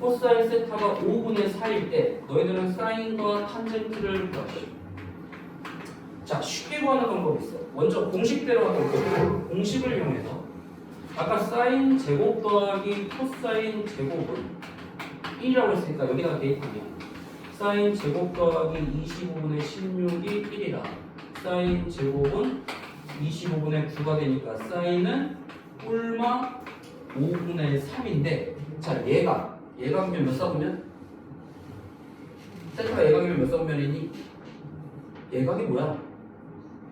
코사인 세타가 5분의 4일 때 너희들은 사인과 탄젠트를 구하시. 자, 쉽게 구하는 방법이 있어. 먼저 공식대로 하고 있거든. 공식을 이용해서 아까 사인 제곱 더하기 코사인 제곱은 1이라고 했으니까 여기다가 대입하면 사인 제곱 더하기 25분의 16이 1이라 사인 제곱은 25분의 9가 되니까 사인은 꿀마 5분의 3인데 자, 예각이면 몇 사분면? 세타가 예각이면 몇 사분면이니? 예각이 뭐야?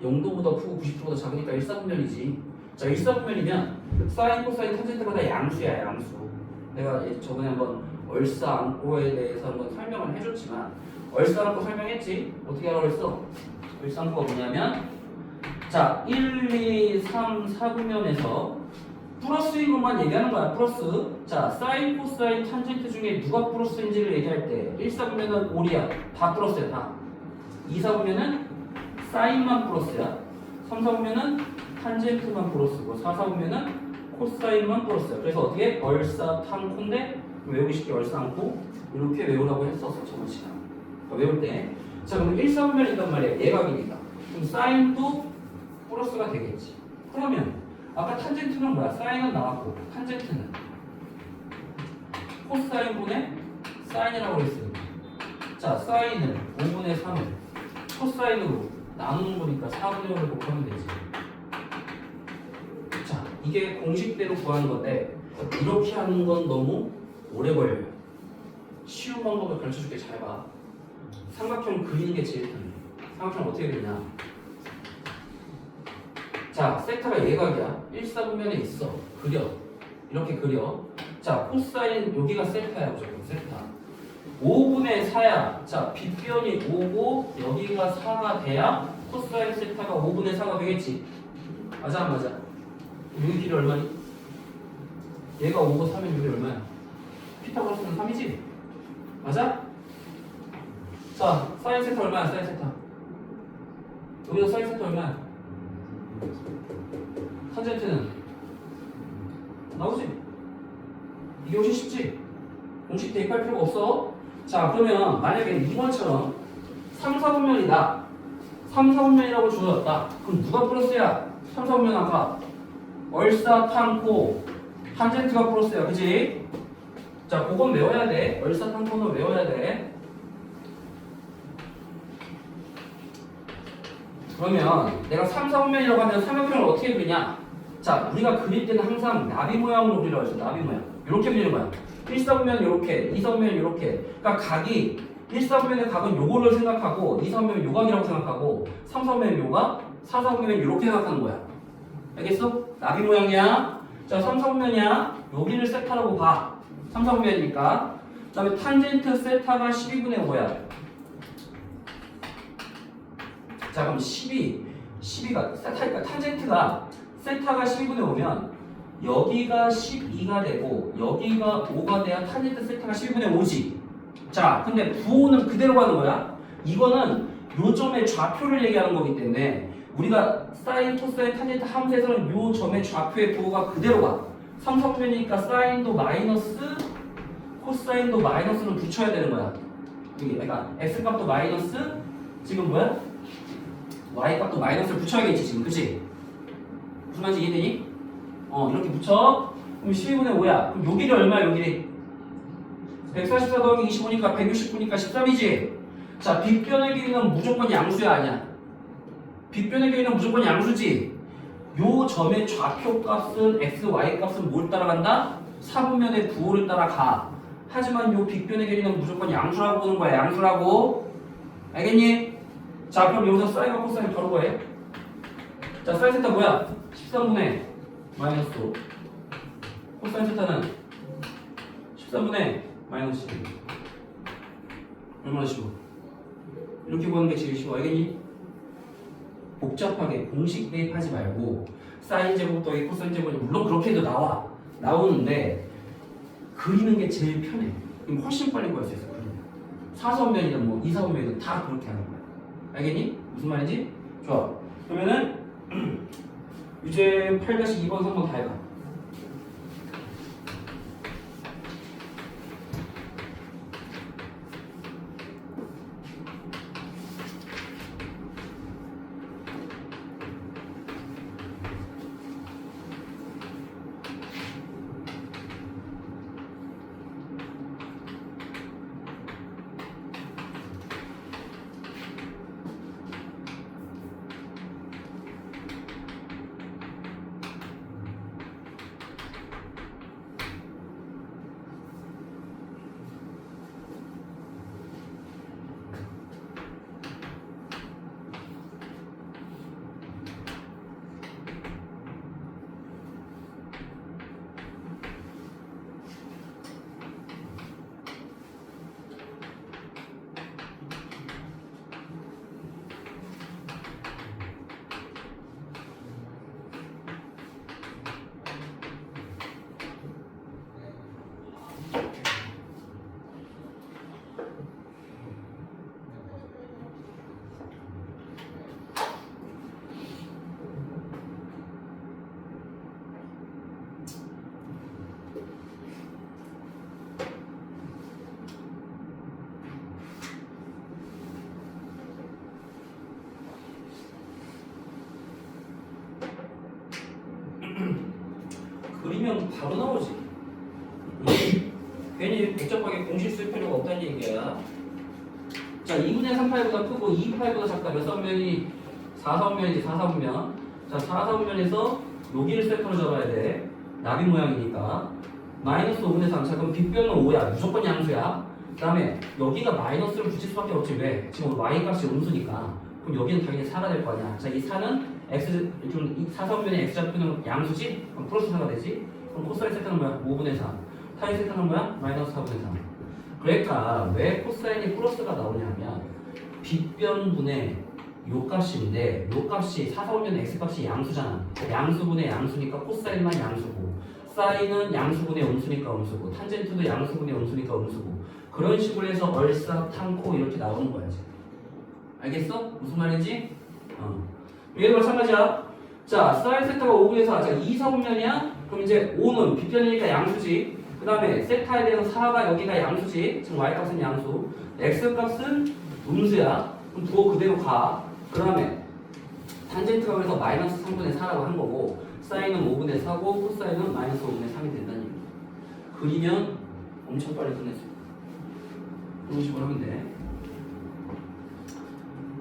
0도보다 크고 90도보다 작으니까 1사분면이지. 자, 1사분면이면 사인, 코사인, 탄젠트가 다 양수야, 양수. 내가 저번에 한번 얼싸안고에 대해서 한번 설명을 해줬지만 얼싸안고 설명했지? 어떻게 하라고 했어? 얼싸안고가 뭐냐면 자, 1, 2, 3, 4분면에서 플러스인 것만 얘기하는 거야, 플러스. 자, 사인, 코사인, 탄젠트 중에 누가 플러스인지를 얘기할 때 1사분면은 올이야, 다 플러스야, 다. 2사분면은 사인만 플러스야. 3사분면은 탄젠트만 플러스고 4사분면은 코사인만 플러스야. 그래서 어떻게? 얼싸탕코인데 외우기 쉽게 얼싸안고 이렇게 외우라고 했었어, 저번 시간. 외울 때. 자, 그럼 1사분면이 있단 말이야, 예각이니까. 그럼 사인도 플러스가 되겠지. 그러면 아까 탄젠트는 뭐야? 사인은 나왔고 탄젠트는 코사인분의 사인이라고 했으니까 자, 사인은 5분의 3을 코사인으로 나누는 거니까 4분의 5를 곱하면 되지. 자, 이게 공식대로 구하는 건데 이렇게 하는 건 너무 오래 걸려요. 쉬운 방법을 가르쳐줄게. 잘 봐. 삼각형 그리는 게 제일 편해. 삼각형 어떻게 그리냐. 자, 세타가 예각이야. 1, 4분면에 있어. 그려. 이렇게 그려. 자, 코사인 여기가 세타야. 무조건 세타. 5분의 4야. 자, 빗변이 5고 여기가 4가 돼야 코사인 세타가 5분의 4가 되겠지. 맞아 안 맞아? 여기 길이 얼마니? 얘가 5고 3면 여기 얼마야? 피타고라스는 3이지? 맞아? 자, 사인 세타 얼마야? 사인 세타 여기서 사인 세타 얼마야? 탄젠트는 나오지? 이게 훨씬 쉽지? 공식 대입할 필요가 없어. 자, 그러면 만약에 2번처럼 3, 4분면이다 3, 4분면이라고 주어졌다. 그럼 누가 플러스야? 3, 4분면 아까 얼사탄코 탄젠트가 플러스야. 그치? 자, 그건 외워야 돼. 얼사탄코는 외워야 돼. 그러면 내가 3, 4분면이라고 하면 삼각형을 어떻게 그리냐? 자, 우리가 그릴 때는 항상 나비 모양으로 그리라고 했어. 나비 모양. 이렇게 그리는 거야. 1, 4분면 이렇게, 2, 4분면 이렇게. 그러니까 각이 1, 4분면의 각은 요거를 생각하고 2, 4분면 요각이라고 생각하고 3, 4분면 요각, 4, 4분면 이렇게 생각하는 거야. 알겠어? 나비 모양이야. 자, 3, 4분면이야. 여기를 세타라고 봐. 3, 4분면이니까. 그 다음에 탄젠트 세타가 12분의 5야. 자, 그럼 12가 세타니까 탄젠트가 세타가 12분의 5면 여기가 12가 되고 여기가 5가 돼야 탄젠트 세타가 12분의 5지. 자, 근데 부호는 그대로 가는 거야. 이거는 요점의 좌표를 얘기하는 거기 때문에 우리가 사인, 코사인, 탄젠트 함수에서는 요 점의 좌표의 부호가 그대로 가. 3, 4분면이니까 사인도 마이너스 코사인도 마이너스를 붙여야 되는 거야. 여기 그러니까 x값도 마이너스 지금 뭐야? y값도 마이너스를 붙여야겠지 지금. 그치? 무슨 말인지 이해되니? 이렇게 붙여. 그럼 12분의 5야. 그럼 요 길이 얼마야? 요 길이 144 더하기 25니까 169니까 13이지? 자, 빗변의 길이는 무조건 양수야 아니야? 빗변의 길이는 무조건 양수지? 요 점의 좌표 값은 x, y 값은 뭘 따라간다? 4분면의 부호를 따라가. 하지만 요 빗변의 길이는 무조건 양수라고 보는 거야. 양수라고. 알겠니? 자, 그럼 여기서 사인과 코사인 바로 구해. 자, 사인 세타 뭐야? 13분의 마이너스 5. 코사인 세타는 13분의 마이너스 12. 얼마나 쉬워? 이렇게 구하는 게 제일 쉬워. 알겠니? 복잡하게 공식 대입하지 말고 사인 제곱 더하기 코사인 제곱이 물론 그렇게 해도 나오는데 그리는 게 제일 편해. 그럼 훨씬 빨리 구할 수 있어. 그리면 4선면이든 뭐 2사선면이든 다 그렇게 하는 거야. 알겠니? 무슨 말인지? 좋아. 그러면은 이제 8-2번 3번 다 해봐. 그리면 바로 나오지. 괜히 복잡하게 공식 쓸 필요가 없다는 얘기야. 자, 2분의 3파이보다 크고 2파이보다 작다. 몇 사분면이? 4사분면이지, 4사분면. 자, 4사분면에서 여기를 세터로 잡아야 돼. 나비 모양이니까. 마이너스 5분의 3. 자, 그럼 빗변은 5야. 무조건 양수야. 그 다음에 여기가 마이너스를 붙일 수밖에 없지. 왜? 지금 y 값이 음수니까. 그럼 여기는 당연히 4가 될 거 아니야. 자, 이 4는 x, 좀 4사분면의 x좌표는 양수지? 그럼 플러스 4가 되지? 그럼 코사인 세타는 뭐야? 5분의 3. 타인 세타는 뭐야? 마이너스 4분의 3. 그러니까 왜 코사인이 플러스가 나오냐면 빗변분의 요 값인데 요 값이 4사분면 x값이 양수잖아. 양수분의 양수니까 코사인만 양수고 사인은 양수분의 음수니까 음수고 탄젠트도 양수분의 음수니까 음수고 그런 식으로 해서 얼싸탕코 이렇게 나오는 거야. 알겠어? 무슨 말인지? 얘도 마찬가지야. 자, 사인 세타가 5분의 4. 자, 2사분면이야? 그럼 이제 5는 빗변이니까 양수지. 그 다음에 세타에 대해서 4가 여기가 양수지. 지금 y값은 양수. x값은 음수야. 그럼 두어 그대로 가. 그 다음에 탄젠트가 그래서 마이너스 3분의 4라고 한 거고 사인은 5분의 4고 코사인은 마이너스 5분의 3이 된다는 얘기야. 그리면 엄청 빨리 끝냈어. 그런 식으로 하면 돼.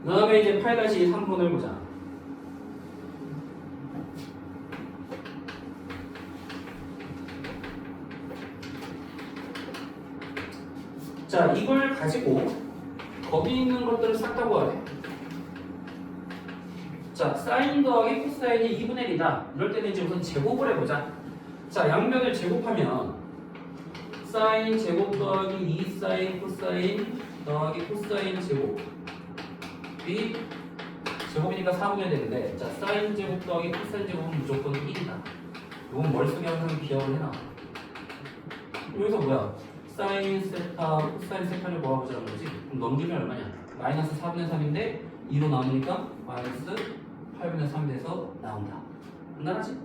그 다음에 이제 8-3번을 보자. 자, 이걸 가지고 거기 있는 것들을 싹 다 구하래. 자, 사인 더하기 코사인이 2분의 1이다. 이럴 때는 이제 우선 제곱을 해보자. 자, 양면을 제곱하면 사인 제곱 더하기 2 사인 코사인 더하기 코사인 제곱이 제곱이니까 4분의 1 되는데 자, 사인 제곱 더하기 코사인 제곱은 무조건 1이다. 이건 머릿속에 항상 기억을 해놔. 여기서 뭐야? 사인 세타, 코사인 세타를 모아보자는 거지. 그럼 넘기면 얼마냐? 마이너스 4분의 3인데 2로 나누니까 마이너스 8분의 3이 돼서 나온다. 간단하지?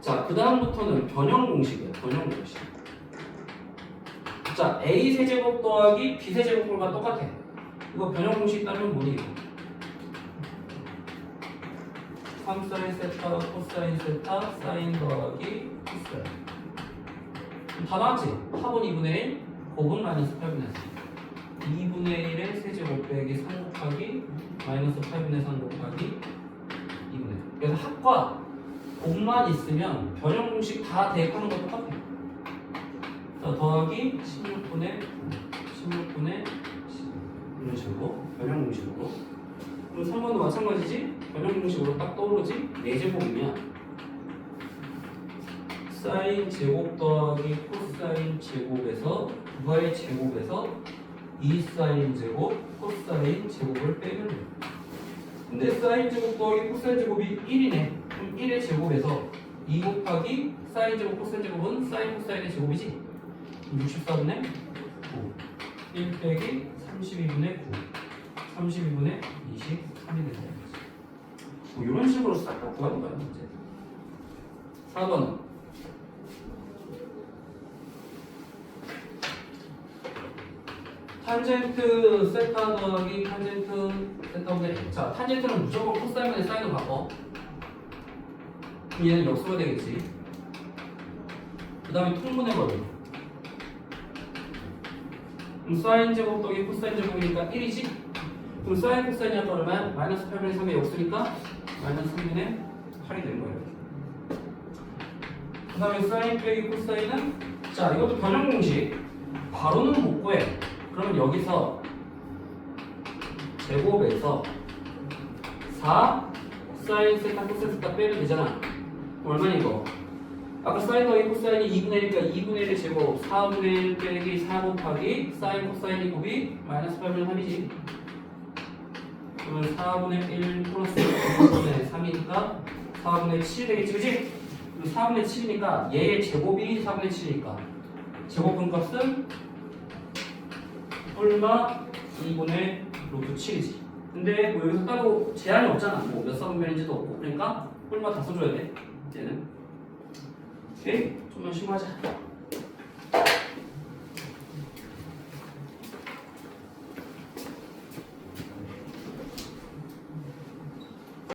자, 그 다음부터는 변형 공식이야. 변형 공식. 자, a 세제곱 더하기 b 세제곱과 똑같아. 이거 변형 공식 따르면 뭐니? 3 사인 세타, 코사인 세타, 사인 더하기 코사인. 다 나왔지? 합은 2분의 1, 곱은 마이너스 8분의 3. 2분의 1의 세제곱 빼기 3 곱하기 마이너스 8분의 3 곱하기 2분의 1. 그래서 합과 곱만 있으면 변형 공식 다 대입하는 거 똑같아. 자, 더하기 16분의 16분의 10 이런 식으로 변형 공식으로. 그럼 3번도 마찬가지지? 변형 공식으로 딱 떠오르지? 4제곱이면 사인 제곱 더하기 코사인 제곱에서 y 제곱에서 2 사인 제곱 코사인 제곱을 빼면 돼. 근데 사인 제곱 더하기 코사인 제곱이 1이네. 그럼 1의 제곱에서 2 곱하기 사인 제곱 코사인 제곱은 사인 코사인의 제곱이지. 64분의 9 1 빼기 32분의 9 32분의 23이 된다. 뭐 이런 식으로 싹 다 구하는 거야. 이제 4번은 탄젠트 세타 더하기 탄젠트 세타분의 자, 탄젠트는 무조건 코사인분의 사인으로 바꿔. 그럼 얘는 역수가 되겠지. 그 다음에 통분의 거리. 그럼 사인 제곱 더하기 코사인 제곱이니까 1이지? 그럼 사인 코사인이 아까 얼마야? 마이너스 8분의 3의 역수니까 마이너스 3분의 8이 되는 거예요. 그 다음에 사인 빼기 코사인은 자, 이것도 변형 공식. 바로는 못 구해. 그러면 여기서 제곱에서 4 사인 세타 코사인 세타 빼면 되잖아. 얼마니 이거? 아까 사인 더하기 코사인이 2분의 1이니까 2분의 1의 제곱 4분의 1 빼기 4 곱하기 사인 코사인이 곱이 마이너스 8분의 3이지. 그러면 4분의 1 플러스 2분의 3이니까 4분의 7이 되겠지, 그치? 그럼 4분의 7이니까 얘의 제곱이 4분의 7이니까 제곱분 값은 얼마? 2분의 루트 7이지. 근데 뭐 여기서 따로 제한이 없잖아. 뭐 몇 사분면인지도 없고. 그러니까 얼마 다 써줘야 돼. 이제는. 오케이? 좀만 쉬고 하자.